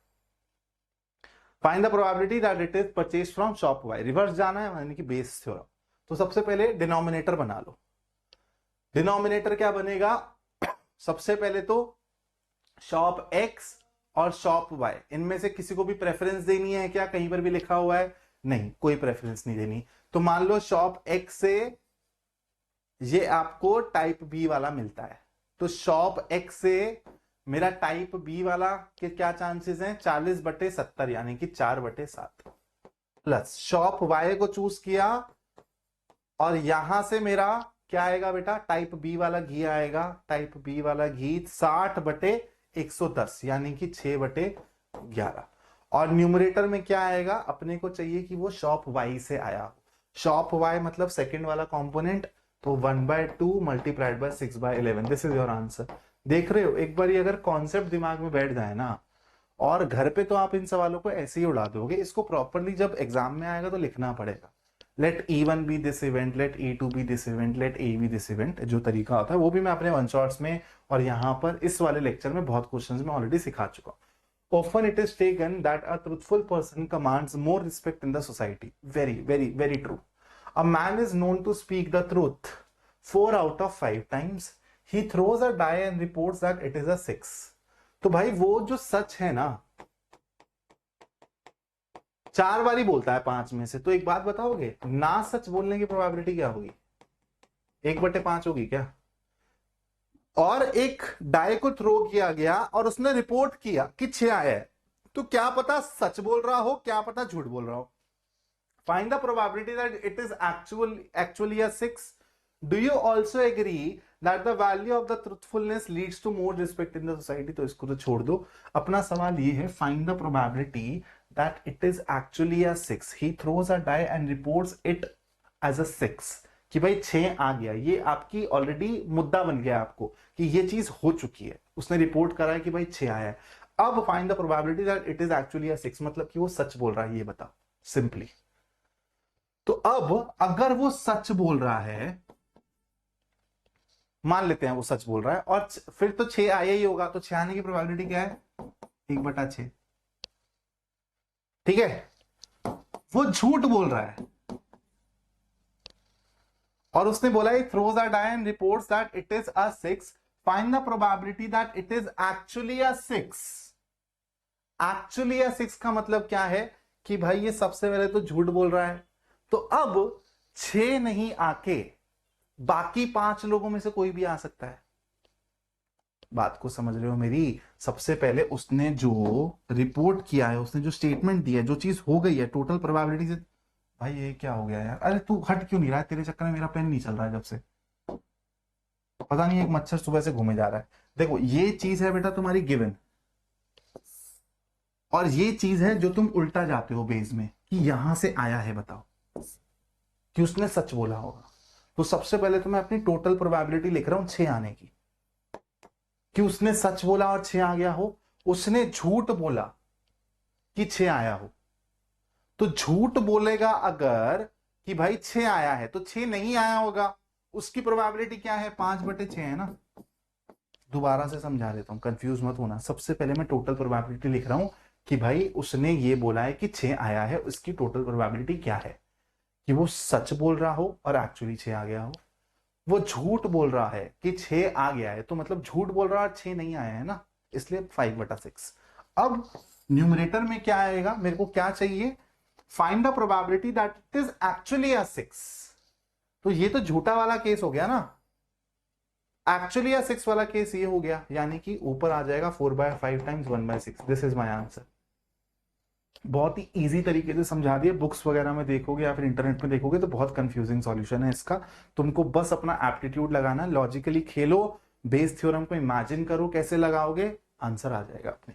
Find the probability that it is purchase from shop Y, reverse जाना है यानी कि बेस थ्योरम। तो सबसे पहले डिनोमिनेटर बना लो। डिनोमिनेटर क्या बनेगा, सबसे पहले तो शॉप एक्स और शॉप वाई, इनमें से किसी को भी प्रेफरेंस देनी है क्या, कहीं पर भी लिखा हुआ है, नहीं, कोई प्रेफरेंस नहीं देनी। तो मान लो शॉप एक्स से ये आपको टाइप बी वाला मिलता है, तो शॉप एक्स से मेरा टाइप बी वाला के क्या चांसेस हैं, 40/70 यानी कि 4/7 प्लस शॉप वाई को चूज किया और यहां से मेरा क्या आएगा बेटा, टाइप बी वाला घी आएगा, टाइप बी वाला घी 60/110 यानी कि 6/11 और न्यूमरेटर में क्या आएगा, अपने को चाहिए कि वो शॉप वाई से आया हो, शॉप वाई मतलब सेकंड वाला कंपोनेंट, तो 1/2 multiplied by 6/11 this is your answer. देख रहे हो, एक बार अगर कॉन्सेप्ट दिमाग में बैठ जाए ना, और घर पे तो आप इन सवालों को ऐसे ही उड़ा दोगे, इसको प्रॉपरली जब एग्जाम में आएगा तो लिखना पड़ेगा। Let E1 be this event, let E2 be this event, let A be this event, जो तरीका होता है वो भी मैं अपने वन शॉट्स में और यहाँ पर इस वाले लेक्चर में बहुत क्वेश्चंस में ऑलरेडी सिखा चुका हूं। Often it is taken that a truthful person commands more respect in the society. Very, very, very true. A man is known to speak the truth 4 out of 5 times. He throws a die and reports that it is a 6. तो भाई वो जो सच है ना 4 बारी बोलता है 5 में से, तो एक बात बताओगे ना सच बोलने की प्रोबेबिलिटी क्या होगी, 1/5 होगी क्या। और एक डाई को थ्रो किया गया और उसने रिपोर्ट किया कि 6 आया है, तो क्या पता सच बोल रहा हो, क्या पता झूठ बोल रहा हो। Find the probability that it is actually a 6। Do you also agree that the value of the truthfulness leads to more respect in the society. तो इसको तो छोड़ दो, अपना सवाल ये है, find the probability that it is actually a 6। He throws a die and reports it as a 6 कि भाई 6 आ गया, ये आपकी ऑलरेडी मुद्दा बन गया आपको कि ये चीज हो चुकी है, उसने रिपोर्ट करा है कि भाई 6 आया है। अब find the probability that it is actually a 6, मतलब कि वो सच बोल रहा है, ये बताओ सिंपली। तो अब अगर वो सच बोल रहा है, मान लेते हैं वो सच बोल रहा है, और फिर तो 6 आया ही होगा, तो 6 आने की प्रोबेबिलिटी क्या है, 1/6। ठीक है, वो झूठ बोल रहा है और उसने बोला throws a die and reports that it is a 6। Find the probability that it is actually a 6। Actually a 6 का मतलब क्या है कि भाई ये सबसे पहले तो झूठ बोल रहा है, तो अब 6 नहीं आके बाकी 5 लोगों में से कोई भी आ सकता है। बात को समझ रहे हो मेरी। सबसे पहले उसने जो रिपोर्ट किया है, उसने जो स्टेटमेंट दिया है, जो चीज हो गई है टोटल प्रोबेबिलिटी से। भाई ये क्या हो गया यार, अरे तू हट क्यों नहीं रहा है, तेरे चक्कर में मेरा पेन नहीं चल रहा है जब से, पता नहीं एक मच्छर सुबह से घूमे जा रहा है। देखो ये चीज है बेटा तुम्हारी गिवन, और ये चीज है जो तुम उल्टा जाते हो बेस में कि यहां से आया है, बताओ कि उसने सच बोला होगा। तो सबसे पहले तो मैं अपनी टोटल प्रोबेबिलिटी लिख रहा हूं 6 आने की, कि उसने सच बोला और 6 आ गया हो, उसने झूठ बोला कि 6 आया हो। तो झूठ बोलेगा अगर कि भाई 6 आया है, तो 6 नहीं आया होगा, उसकी प्रोबेबिलिटी क्या है, 5/6 है ना। दोबारा से समझा देता हूं, कंफ्यूज मत होना। सबसे पहले मैं टोटल प्रोबेबिलिटी लिख रहा हूं कि भाई उसने ये बोला है कि 6 आया है, उसकी टोटल प्रोबेबिलिटी क्या है, कि वो सच बोल रहा हो और एक्चुअली 6 आ गया हो। वो झूठ बोल रहा है कि 6 आ गया है, तो मतलब झूठ बोल रहा है, 6 नहीं आया है ना, इसलिए 5/6। अब न्यूमरेटर में क्या आएगा, मेरे को क्या चाहिए, find the probability that it is actually a 6। तो ये तो झूठा वाला केस हो गया ना, एक्चुअली अ 6 वाला केस ये हो गया, यानी कि ऊपर आ जाएगा 4/5 times 1/6। This is my answer. बहुत ही इजी तरीके से समझा दिया, बुक्स वगैरह में देखोगे या फिर इंटरनेट में देखोगे तो बहुत कंफ्यूजिंग सॉल्यूशन है इसका। तुमको बस अपना एप्टीट्यूड लगाना, लॉजिकली खेलो, बेस थ्योरम को इमेजिन करो कैसे लगाओगे, आंसर आ जाएगा अपने।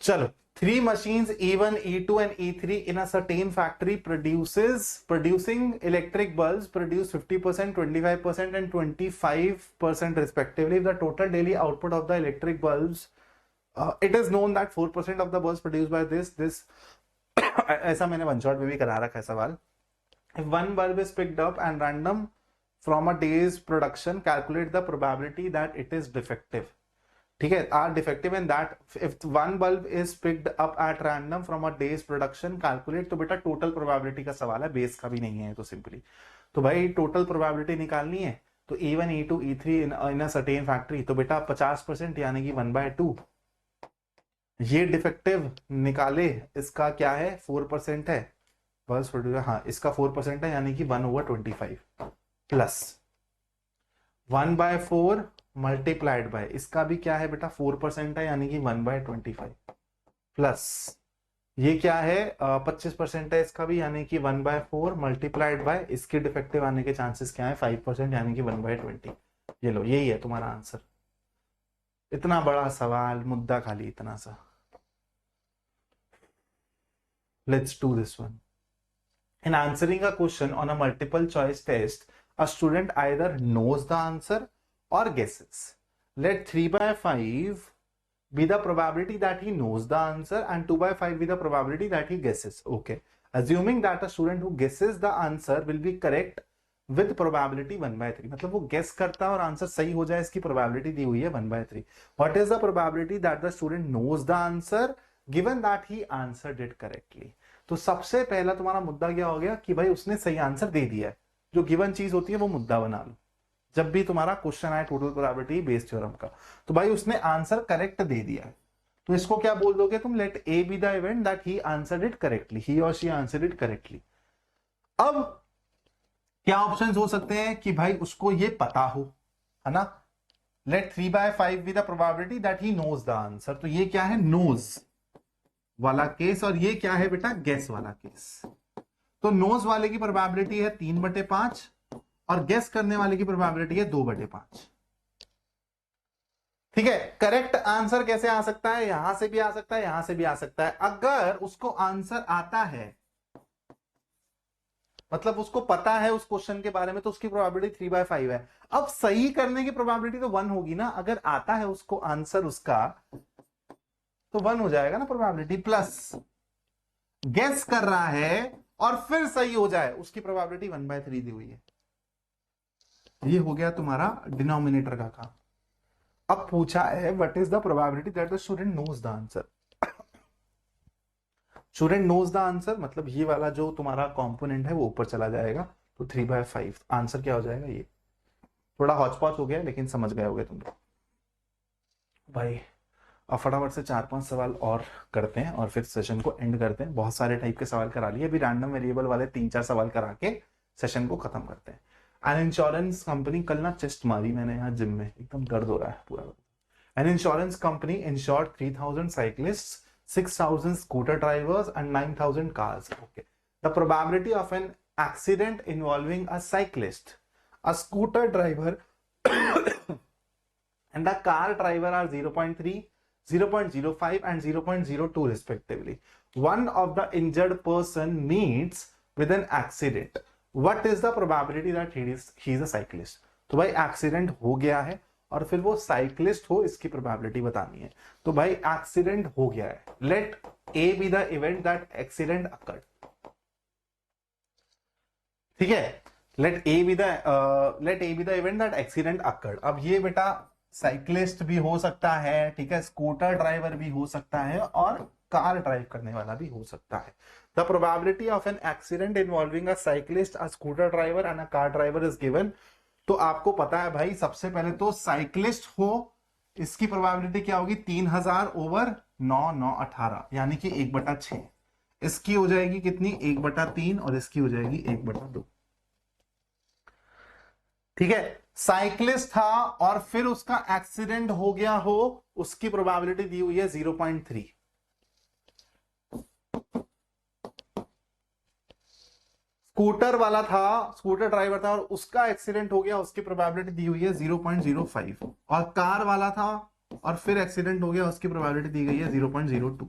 चलो, 3 machines E1, E2 and E3 in a certain factory producing electric bulbs produce 50%, 25% and 25% respectively. The total daily output of the electric bulbs, it is known that 4% of the bulbs produced by this ऐसा मैंने one shot में भी करा रखा है सवाल। If one bulb is picked up and random from a day's production, calculate the probability that it is defective. ठीक है, are defective in that if one bulb is picked up at random from a day's production, calculate. तो बेटा total probability का सवाल है, base का भी नहीं है तो सिंपली। तो भाई टोटल प्रोबेबिलिटी निकालनी है, तो E1, E2, E3 in a certain factory, तो बेटा 50% यानी कि 1/2। ये डिफेक्टिव निकाले, इसका क्या है 4% है, बस हाँ इसका 4% है यानी कि 1/25 प्लस 1/4 मल्टीप्लाइड बाय, इसका भी क्या है बेटा 4% है यानी कि 1/25, प्लस ये क्या है 25% है इसका भी यानी कि 1/4 मल्टीप्लाइड बाय, इसके डिफेक्टिव आने के चांसेस क्या है 5% यानी कि 1/20। ये लो, यही है तुम्हारा आंसर। इतना बड़ा सवाल, मुद्दा खाली इतना सा। Let's do this one. In answering a question on a multiple choice test, a student either knows the answer or guesses. Let 3/5 be the probability that he knows the answer and 2/5 be the probability that he guesses. Okay. Assuming that a student who guesses the answer will be correct with probability 1/3, मतलब वो guess करता है और answer सही हो जाए, इसकी probability दी हुई है 1/3. What is the probability that the student knows the answer given that he answered it correctly? तो सबसे पहला तुम्हारा मुद्दा क्या हो गया कि भाई उसने सही आंसर दे दिया है। जो गिवन चीज होती है वो मुद्दा बना लो जब भी तुम्हारा क्वेश्चन आए टोटल प्रोबेबिलिटी बेस्ड थ्योरम का। तो भाई उसने आंसर करेक्ट दे दिया है, तो इसको क्या बोल दोगे तुम, let A B the event that he answered it correctly, he और शी आंसर्ड इट करेक्टली। अब क्या ऑप्शंस हो सकते हैं कि भाई उसको ये पता हो, है ना। Let 3/5 be the probability that he knows the answer, तो ये क्या है नोज वाला केस, और ये क्या है बेटा गेस वाला केस। तो नोज वाले की प्रोबेबिलिटी है 3/5 और गेस करने वाले की प्रोबेबिलिटी है 2/5। ठीक है। करेक्ट आंसर कैसे आ सकता है, यहां से भी आ सकता है, यहां से भी आ सकता है। अगर उसको आंसर आता है, मतलब उसको पता है उस क्वेश्चन के बारे में, तो उसकी प्रोबेबिलिटी 3/5 है। अब सही करने की प्रोबेबिलिटी तो 1 होगी ना, अगर आता है उसको आंसर उसका तो 1 हो जाएगा ना प्रोबेबिलिटी, प्लस गेस कर रहा है और फिर सही हो जाए, उसकी प्रोबेबिलिटी 1/3 दी हुई है। ये हो गया तुम्हारा डिनोमिनेटर का काम। अब पूछा है what is the probability that the student knows the answer. Student knows the answer मतलब ये वाला जो तुम्हारा कंपोनेंट है वो ऊपर चला जाएगा, तो 3/5 आंसर क्या हो जाएगा। ये थोड़ा हौच-पौच हो गया लेकिन समझ गए होगे तुम लोग। भाई अब फटाफट से 4-5 सवाल और करते हैं और फिर सेशन को एंड करते हैं। बहुत सारे टाइप के सवाल करा लिए, अभी रैंडम वेरिएबल वाले 3-4 सवाल करा के सेशन को खत्म करते हैं। एन इंश्योरेंस कंपनी, कल ना चेस्ट मारी मैंने यहाँ जिम में, एकदम दर्द हो रहा है पूरा। An insurance company insured 3,000 cyclist, 6,000 scooter drivers and 9,000 cars. Okay. The probability of an accident involving a cyclist, a scooter driver and a car driver are 0.3, 0.05 and 0.02 respectively. One of the injured person meets with an accident. What is the probability that he is a cyclist? तो भाई accident हो गया है और फिर वो cyclist हो, इसकी प्रोबेबिलिटी बतानी है। तो भाई एक्सीडेंट हो गया है, let A B the event that accident occurred. ठीक है, let A B the event that accident occurred. अब ये बेटा साइक्लिस्ट भी हो सकता है, ठीक है, स्कूटर ड्राइवर भी हो सकता है और कार ड्राइव करने वाला भी हो सकता है। The probability of an accident involving a cyclist, a scooter driver and a car driver is given. तो आपको पता है भाई, सबसे पहले तो साइक्लिस्ट हो, इसकी प्रोबेबिलिटी क्या होगी 3000 ओवर 9, 9, 18 यानी कि 1/6। इसकी हो जाएगी कितनी 1/3 और इसकी हो जाएगी 1/2। ठीक है, साइक्लिस्ट था और फिर उसका एक्सीडेंट हो गया हो, उसकी प्रोबेबिलिटी दी हुई है 0.3। स्कूटर वाला था, स्कूटर ड्राइवर था और उसका एक्सीडेंट हो गया, उसकी प्रोबेबिलिटी दी हुई है 0.05। और कार वाला था और फिर एक्सीडेंट हो गया, उसकी प्रोबेबिलिटी दी गई है 0.02।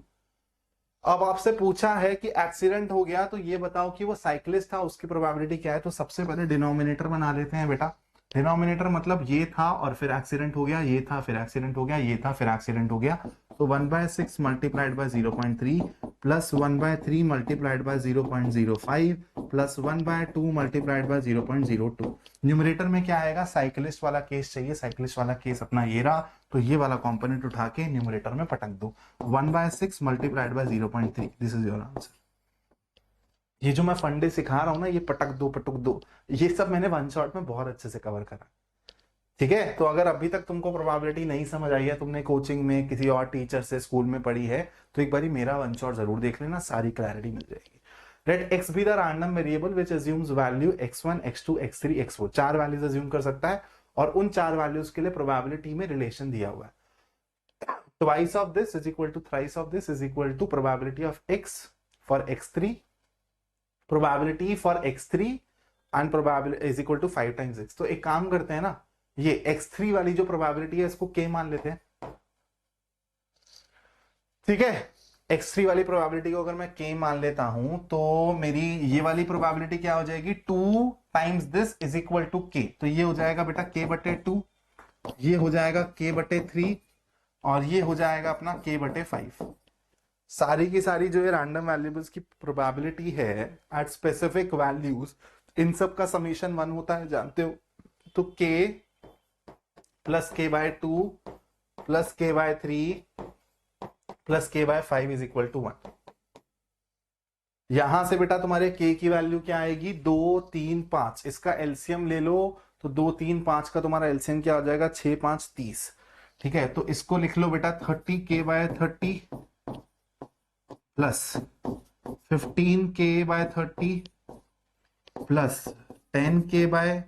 अब आपसे पूछा है कि एक्सीडेंट हो गया तो ये बताओ कि वो साइक्लिस्ट था, उसकी प्रोबेबिलिटी क्या है। तो सबसे पहले डिनोमिनेटर बना लेते हैं बेटा। डिनोमिनेटर मतलब ये था और फिर एक्सीडेंट हो गया, ये था फिर एक्सीडेंट हो गया, ये था फिर एक्सीडेंट हो गया। तो 1/6 multiplied by 0.3 plus 1/3 multiplied by 0.05 plus 1/2 multiplied by 0.02। Numerator में क्या आएगा, साइक्लिस्ट वाला केस चाहिए, साइक्लिस्ट वाला केस अपना ये रहा, तो ये वाला कंपोनेंट उठा के न्यूमरेटर में पटक दो। 1/6 multiplied by 0.3, this is your answer. ये जो मैं फंडे सिखा रहा हूं ना, ये पटक दो, ये सब मैंने वन शॉट में बहुत अच्छे से कवर करा। ठीक है, तो अगर अभी तक तुमको प्रोबेबिलिटी नहीं समझ आई है, तुमने कोचिंग में किसी और टीचर से स्कूल में पढ़ी है, तो एक बारी मेरा वन शॉट जरूर देख लेना, सारी क्लैरिटी मिल जाएगी। Let x be the random variable which assumes value x1, x2, x3, x4। 4 values assume कर सकता है और उन 4 वैल्यूज के लिए प्रोबेबिलिटी में रिलेशन दिया हुआ है। Twice of this is equal to thrice of this is equal to probability of x for x3, probability for x3 and probability is equal to 5 times x। तो एक काम करते हैं ना, ये x3 वाली जो प्रोबेबिलिटी है इसको k मान लेते हैं, ठीक है। x3 वाली प्रोबेबिलिटी को अगर मैं k मान लेता हूं तो मेरी ये वाली प्रोबेबिलिटी क्या हो जाएगी, 2 times this is equal to k। तो ये हो जाएगा बेटा k बटे 2, ये हो जाएगा k बटे 3 और ये हो जाएगा अपना k बटे 5। सारी की सारी जो है रैंडम वैल्यूबल्स की प्रोबेबिलिटी है एट स्पेसिफिक वैल्यूज, इन सब का समीशन 1 होता है, जानते हो। तो k plus k by 2 plus k by 3 plus k by 5 is equal to 1। यहां से बेटा तुम्हारे k की वैल्यू क्या आएगी, 2 3 5। इसका एलसीएम ले लो तो 2 3 5 का तुम्हारा एलसीएम क्या हो जाएगा, 6 5 30, ठीक है। तो इसको लिख लो बेटा 30k by 30 plus 15k by 30 plus 10k by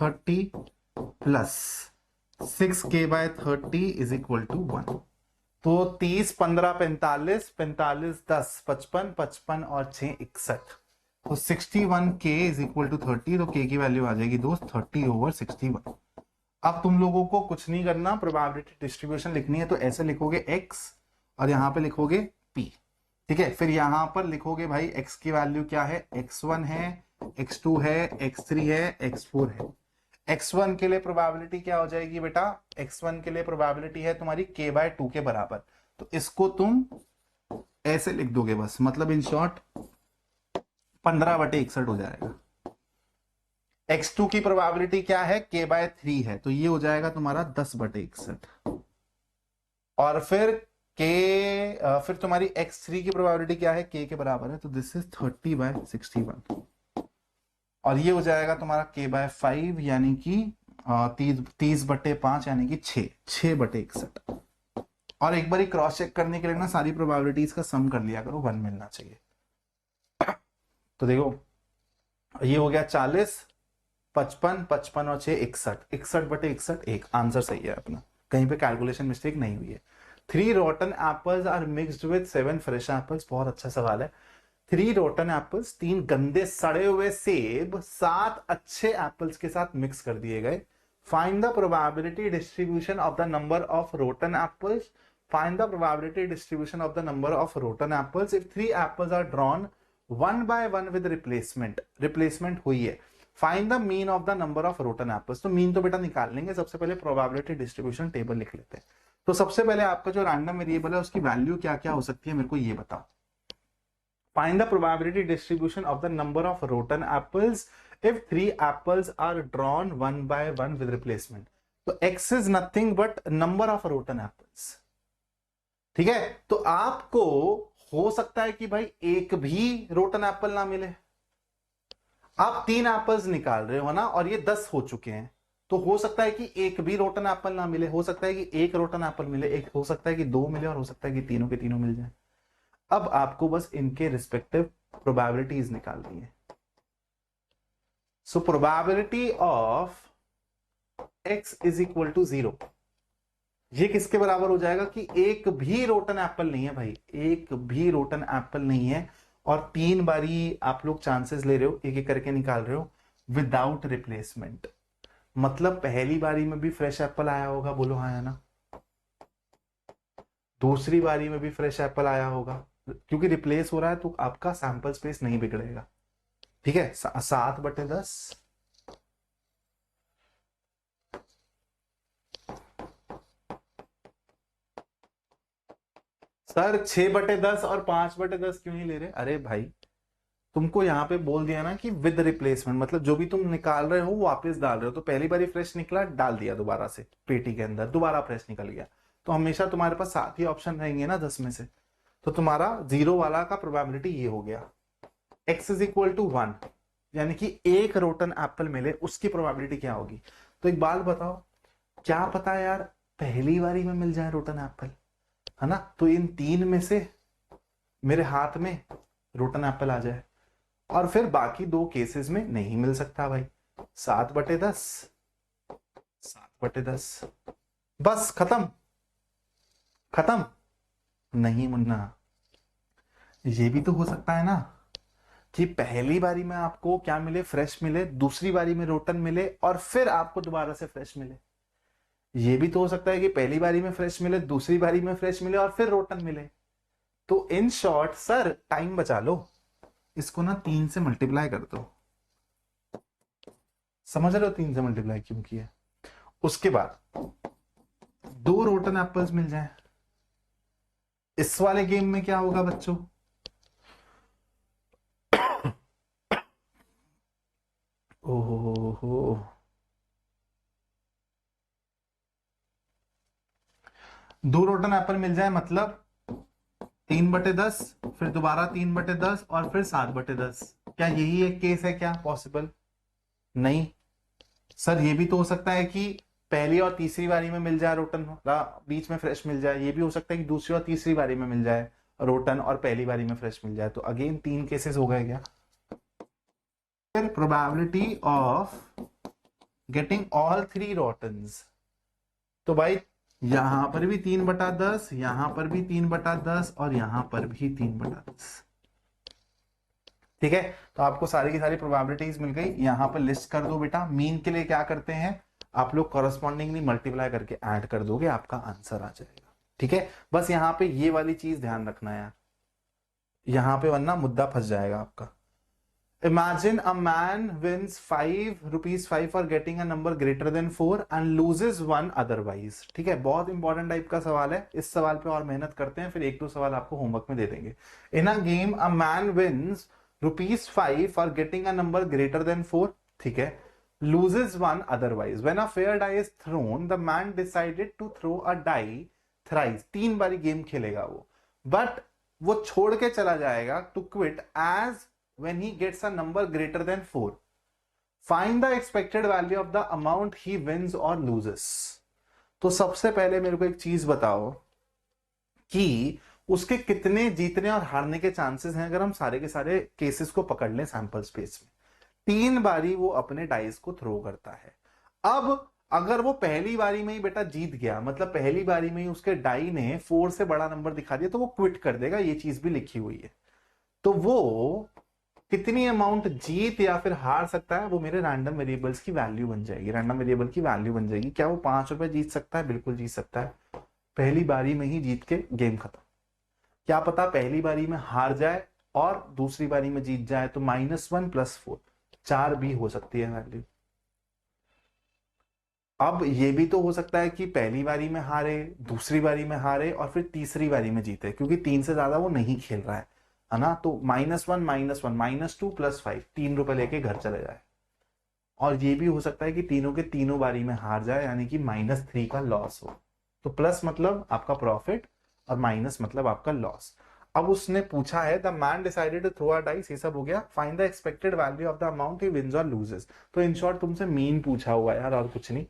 30 plus 6k by 30 is equal to 1। तो 30 15 45 45 10 55 55 और 6 61। तो 61k इज इक्वल टू 30। तो k की वैल्यू आ जाएगी दोस्त 30/61। अब तुम लोगों को कुछ नहीं करना, प्रोबेबिलिटी डिस्ट्रीब्यूशन लिखनी है तो ऐसे लिखोगे x और यहां पे लिखोगे p, ठीक है। फिर यहां पर लिखोगे भाई x की वैल्यू क्या है, x1 है, x2 है, x3 है, x4 है। x1 के लिए प्रोबेबिलिटी क्या हो जाएगी बेटा, x1 के लिए प्रोबेबिलिटी है तुम्हारी k बाय 2 के बराबर। तो इसको तुम ऐसे लिख दोगे बस, मतलब इन शॉर्ट 15/61 हो जाएगा। x2 की प्रोबेबिलिटी क्या है, k बाय 3 है, तो ये हो जाएगा तुम्हारा 10/61। और फिर फिर तुम्हारी x3 की प्रोबेबिलिटी क्या है, k के बराबर है, तो दिस इज 30/61। और ये हो जाएगा तुम्हारा k बाय 5 यानी कि 30/5 यानी कि 6/61। और एक बार क्रॉस चेक करने के लिए ना सारी प्रोबेबिलिटीज का सम कर लिया करो, 1 मिलना चाहिए। तो देखो ये हो गया 40 55 55 और 6 61, 61/61 एक आंसर सही है अपना, कहीं पे कैलकुलेशन मिस्टेक नहीं हुई है। 3 rotten apples are mixed with 7 fresh apples, बहुत अच्छा सवाल है। 3 rotten apples, 3 गंदे सड़े हुए सेब 7 अच्छे एप्पल्स के साथ मिक्स कर दिए गए। Find the probability distribution of the number of rotten apples, find the probability distribution of the number of rotten apples if 3 apples are drawn 1 by 1 with replacement हुई है। Find the mean of the number of rotten apples. तो mean तो बेटा निकाल लेंगे, सबसे पहले probability distribution table लिख लेते हैं। तो सबसे पहले आपका जो रैंडम वेरिएबल है उसकी वैल्यू क्या क्या हो सकती है मेरे को ये बताओ। Find the probability distribution of the number of rotten apples if 3 apples are drawn 1 by 1 with replacement. तो x is nothing but number of rotten apples, ठीक है। तो आपको हो सकता है कि भाई एक भी रोटन एप्पल ना मिले। आप 3 एप्पल्स निकाल रहे हो ना, और ये 10 हो चुके हैं, तो हो सकता है कि एक भी रोटन एप्पल ना मिले, हो सकता है कि एक रोटन एप्पल मिले, एक हो सकता है कि 2 मिले, और हो सकता है कि तीनों के तीनों मिल जाए। अब आपको बस इनके रिस्पेक्टिव प्रोबेबिलिटीज निकालनी है। So probability of x is equal to 0, ये किसके बराबर हो जाएगा कि एक भी रोटन एप्पल नहीं है भाई, एक भी रोटन एप्पल नहीं है। और 3 बारी आप लोग चांसेस ले रहे हो, एक एक करके निकाल रहे हो विदाउट रिप्लेसमेंट। मतलब पहली बारी में भी फ्रेश एप्पल आया होगा, बोलो हाँ या ना। दूसरी बारी में भी फ्रेश एप्पल आया होगा, क्योंकि रिप्लेस हो रहा है तो आपका सैंपल स्पेस नहीं बिगड़ेगा, ठीक है। 7/10 सर 6/10 और 5/10 क्यों नहीं ले रहे? अरे भाई तुमको यहाँ पे बोल दिया ना कि विद रिप्लेसमेंट, मतलब जो भी तुम निकाल रहे हो वो वापस डाल रहे हो। तो पहली बार फ्रेश निकला, डाल दिया दोबारा से पेटी के अंदर, दोबारा फ्रेश निकल गया, तो हमेशा तुम्हारे पास 7 ही ऑप्शन रहेंगे ना 10 में से। तो तुम्हारा 0 वाला का प्रोबेबिलिटी ये हो गया। x इज इक्वल टू 1, यानी कि एक रोटन एप्पल मिले उसकी प्रोबेबिलिटी क्या होगी। तो एक बात बताओ, क्या पता यार पहली बारी में मिल जाए रोटन एप्पल, है ना। तो इन 3 में से मेरे हाथ में रोटन एप्पल आ जाए, और फिर बाकी 2 केसेस में नहीं मिल सकता भाई। 7/10 7/10। बस खत्म। खत्म नहीं मुन्ना, ये भी तो हो सकता है ना कि पहली बारी में आपको क्या मिले, फ्रेश मिले, दूसरी बारी में रोटन मिले और फिर आपको दोबारा से फ्रेश मिले। ये भी तो हो सकता है कि पहली बारी में फ्रेश मिले, दूसरी बारी में फ्रेश मिले और फिर रोटन मिले। तो इन शॉर्ट सर टाइम बचा लो, इसको ना 3 से मल्टीप्लाई कर दो। समझ रहे हो 3 से मल्टीप्लाई क्यों किया? उसके बाद 2 रोटन एप्पल्स मिल जाए। इस वाले गेम में क्या होगा बच्चों? ओहो, 2 रोटन एप्पल मिल जाए मतलब 3/10, फिर दोबारा 3/10 और फिर 7/10। क्या यही एक केस है क्या पॉसिबल? नहीं सर, ये भी तो हो सकता है कि पहली और तीसरी बारी में मिल जाए रोटन, बीच में फ्रेश मिल जाए। ये भी हो सकता है कि दूसरी और तीसरी बारी में मिल जाए रोटन और पहली बारी में फ्रेश मिल जाए। तो अगेन 3 केसेस हो गए क्या? फिर प्रोबेबिलिटी ऑफ गेटिंग ऑल 3 रोटन्स, तो भाई यहां पर भी 3/10, यहां पर भी 3/10 और यहां पर भी 3/10। ठीक है, तो आपको सारी की सारी प्रोबेबिलिटीज मिल गई। यहां पर लिस्ट कर दो बेटा। मीन के लिए क्या करते हैं आप लोग? कॉरस्पॉन्डिंगली मल्टीप्लाई करके ऐड कर दोगे, आपका आंसर आ जाएगा। ठीक है, बस यहां पे ये वाली चीज ध्यान रखना है यहां पे, वरना मुद्दा फंस जाएगा आपका। Imagine a man wins ₹5 for getting a number greater than 4 and loses 1 otherwise। ठीक है, बहुत इंपॉर्टेंट टाइप का सवाल है। इस सवाल पे और मेहनत करते हैं, फिर 1-2 सवाल आपको होमवर्क में दे देंगे। In a game a man wins ₹5 for getting a number greater than 4, ठीक है, loses 1 otherwise। When a fair die is thrown, the man decided to throw a die thrice। 3 बारी गेम खेलेगा वो, बट वो छोड़ के चला जाएगा to quit as when he gets a number greater than 4। Find the expected value of the amount he wins or loses। तो सबसे पहले मेरे को एक चीज बताओ कि उसके कितने जीतने और हारने के चांसेस हैं अगर हम सारे के सारे केसेस को पकड़ लें सैंपल स्पेस में। 3 बारी वो अपने डाइस को थ्रो करता है। अब अगर वो पहली बारी में ही बेटा जीत गया, मतलब पहली बारी में ही उसके डाई ने 4 से बड़ा नंबर दिखा दिया, तो वो क्विट कर देगा। ये चीज भी लिखी हुई है। तो वो कितनी अमाउंट जीत या फिर हार सकता है, वो मेरे रैंडम वेरिएबल्स की वैल्यू बन जाएगी। रैंडम वेरिएबल की वैल्यू बन जाएगी। क्या वो ₹5 जीत सकता है? बिल्कुल जीत सकता है। पहली बारी में ही जीत के गेम खत्म। क्या पता पहली बारी में हार जाए और दूसरी बारी में जीत जाए, तो -1 + 4 4 भी हो सकती है वैल्यू। अब ये भी तो हो सकता है कि पहली बारी में हारे, दूसरी बारी में हारे और फिर तीसरी बारी में जीते, क्योंकि 3 से ज्यादा वो नहीं खेल रहा है ना। तो -1 -1 -2 + 5 ₹3 लेके घर चले जाए। और ये भी हो सकता है कि तीनों के तीनों बारी में हार जाए, यानी कि -3 का लॉस हो। तो प्लस मतलब आपका प्रॉफिट और माइनस मतलब आपका लॉस। अब उसने पूछा है the man decided to throw a dice, ये सब हो गया। Find the expected value of the amount he wins और लूजेस। तो इन शॉर्ट तुमसे मीन पूछा हुआ यार, और कुछ नहीं।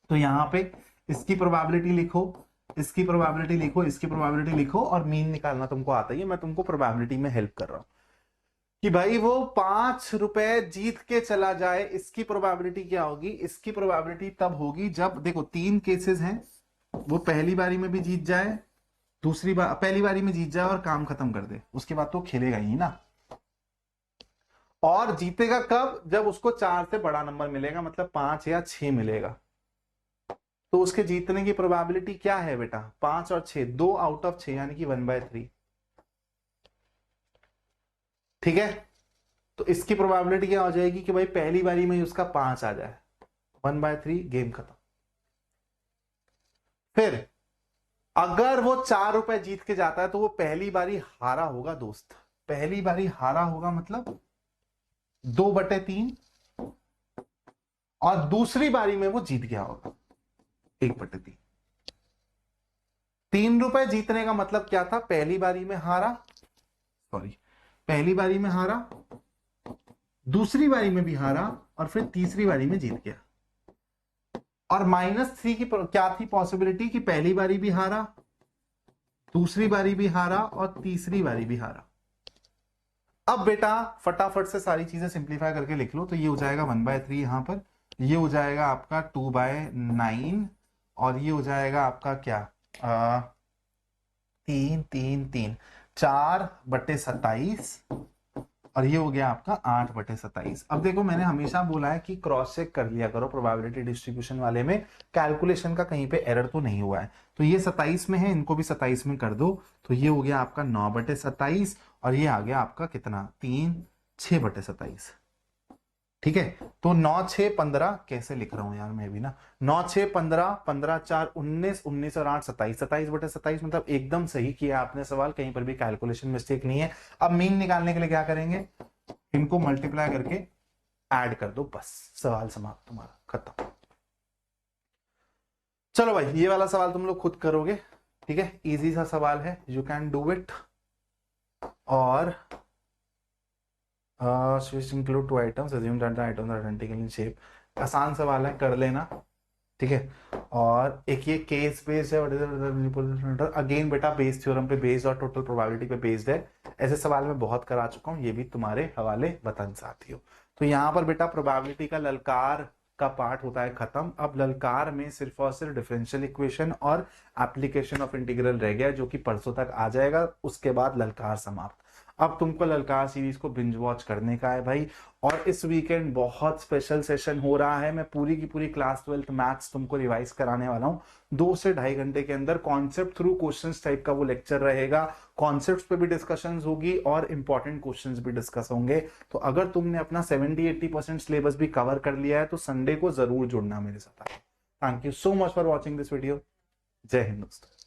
तो यहां पे इसकी प्रोबेबिलिटी लिखो, इसकी प्रोबेबिलिटी लिखो, इसकी प्रोबेबिलिटी लिखो, और मीन निकालना तुमको आता ही है। मैं तुमको प्रोबेबिलिटी में हेल्प कर रहा हूं कि भाई वो ₹5 जीत के चला जाए। इसकी प्रोबेबिलिटी क्या होगी? इसकी प्रोबेबिलिटी तब होगी जब, देखो 3 केसेस हैं, वो पहली बारी में भी जीत जाए, दूसरी बार पहली बारी में जीत जाए और काम खत्म कर दे, उसके बाद तो खेलेगा ही ना। और जीतेगा कब? जब उसको 4 से बड़ा नंबर मिलेगा, मतलब 5 या 6 मिलेगा। तो उसके जीतने की प्रोबेबिलिटी क्या है बेटा? 5 और 6, 2 आउट ऑफ 6, यानी कि 1/3। ठीक है, तो इसकी प्रोबेबिलिटी क्या हो जाएगी कि भाई पहली बारी में ही उसका 5 आ जाए, 1/3, गेम खत्म। फिर अगर वो ₹4 जीत के जाता है तो वो पहली बारी हारा होगा दोस्त। पहली बारी हारा होगा मतलब 2/3, और दूसरी बारी में वो जीत गया होगा 1/3। ₹3 जीतने का मतलब क्या था? पहली बारी में हारा, सॉरी, पहली बारी में हारा, दूसरी बारी में भी हारा, और फिर तीसरी बारी में जीत गया। और -3 की क्या थी पॉसिबिलिटी? कि पहली बारी भी हारा, दूसरी बारी भी हारा और तीसरी बारी भी हारा। अब बेटा फटाफट से सारी चीजें सिंप्लीफाई करके लिख लो। तो ये हो जाएगा 1/3 यहां पर, ये हो जाएगा आपका 2/9 और ये हो जाएगा आपका क्या 3 3 3 4/27 और ये हो गया आपका 8/27। अब देखो मैंने हमेशा बोला है कि क्रॉस चेक कर लिया करो प्रोबेबिलिटी डिस्ट्रीब्यूशन वाले में, कैलकुलेशन का कहीं पे एरर तो नहीं हुआ है। तो ये 27 में है, इनको भी 27 में कर दो, तो ये हो गया आपका 9/27 और ये आ गया आपका कितना 6/27। ठीक है, तो 9 6 15 कैसे लिख रहा हूं यार मैं भी ना, 9 6 15, 15 4 19, 19 और 8 27, 27/27 मतलब एकदम सही किया आपने सवाल, कहीं पर भी कैलकुलेशन मिस्टेक नहीं है। अब मीन निकालने के लिए क्या करेंगे, इनको मल्टीप्लाई करके ऐड कर दो, बस सवाल समाप्त, तुम्हारा खत्म। चलो भाई ये वाला सवाल तुम लोग खुद करोगे, ठीक है, इजी सा सवाल है, यू कैन डू इट। और switch include two items, assume that the items are identical in shape. आसान सवाल है, कर लेना, ठीक है। और एक ये केस बेस्ड है, अगेन बेटा बेस थ्योरम पे बेस्ड और टोटल प्रोबेबिलिटी पे बेस्ड है। ऐसे सवाल मैं बहुत करा चुका हूं, ये भी तुम्हारे हवाले वतन साथियों। तो यहाँ पर बेटा प्रोबेबिलिटी का ललकार का पार्ट होता है खत्म। अब ललकार में सिर्फ और सिर्फ डिफरेंशियल इक्वेशन और एप्लीकेशन ऑफ इंटीग्रल रह गया, जो कि परसों तक आ जाएगा, उसके बाद ललकार समाप्त। अब तुमको ललकार सीरीज को बिंज वॉच करने का है भाई। और इस वीकेंड बहुत स्पेशल सेशन हो रहा है, मैं पूरी की पूरी क्लास 12th मैथ्स तुमको रिवाइज कराने वाला हूं 2 से 2.5 घंटे के अंदर। कॉन्सेप्ट थ्रू क्वेश्चंस टाइप का वो लेक्चर रहेगा, कॉन्सेप्ट्स पे भी डिस्कशंस होगी और इंपॉर्टेंट क्वेश्चंस भी डिस्कस होंगे। तो अगर तुमने अपना 70-80% सिलेबस भी कवर कर लिया है तो संडे को जरूर जुड़ना मेरे साथ। Thank you so much for watching this video. जय हिंद दोस्तों।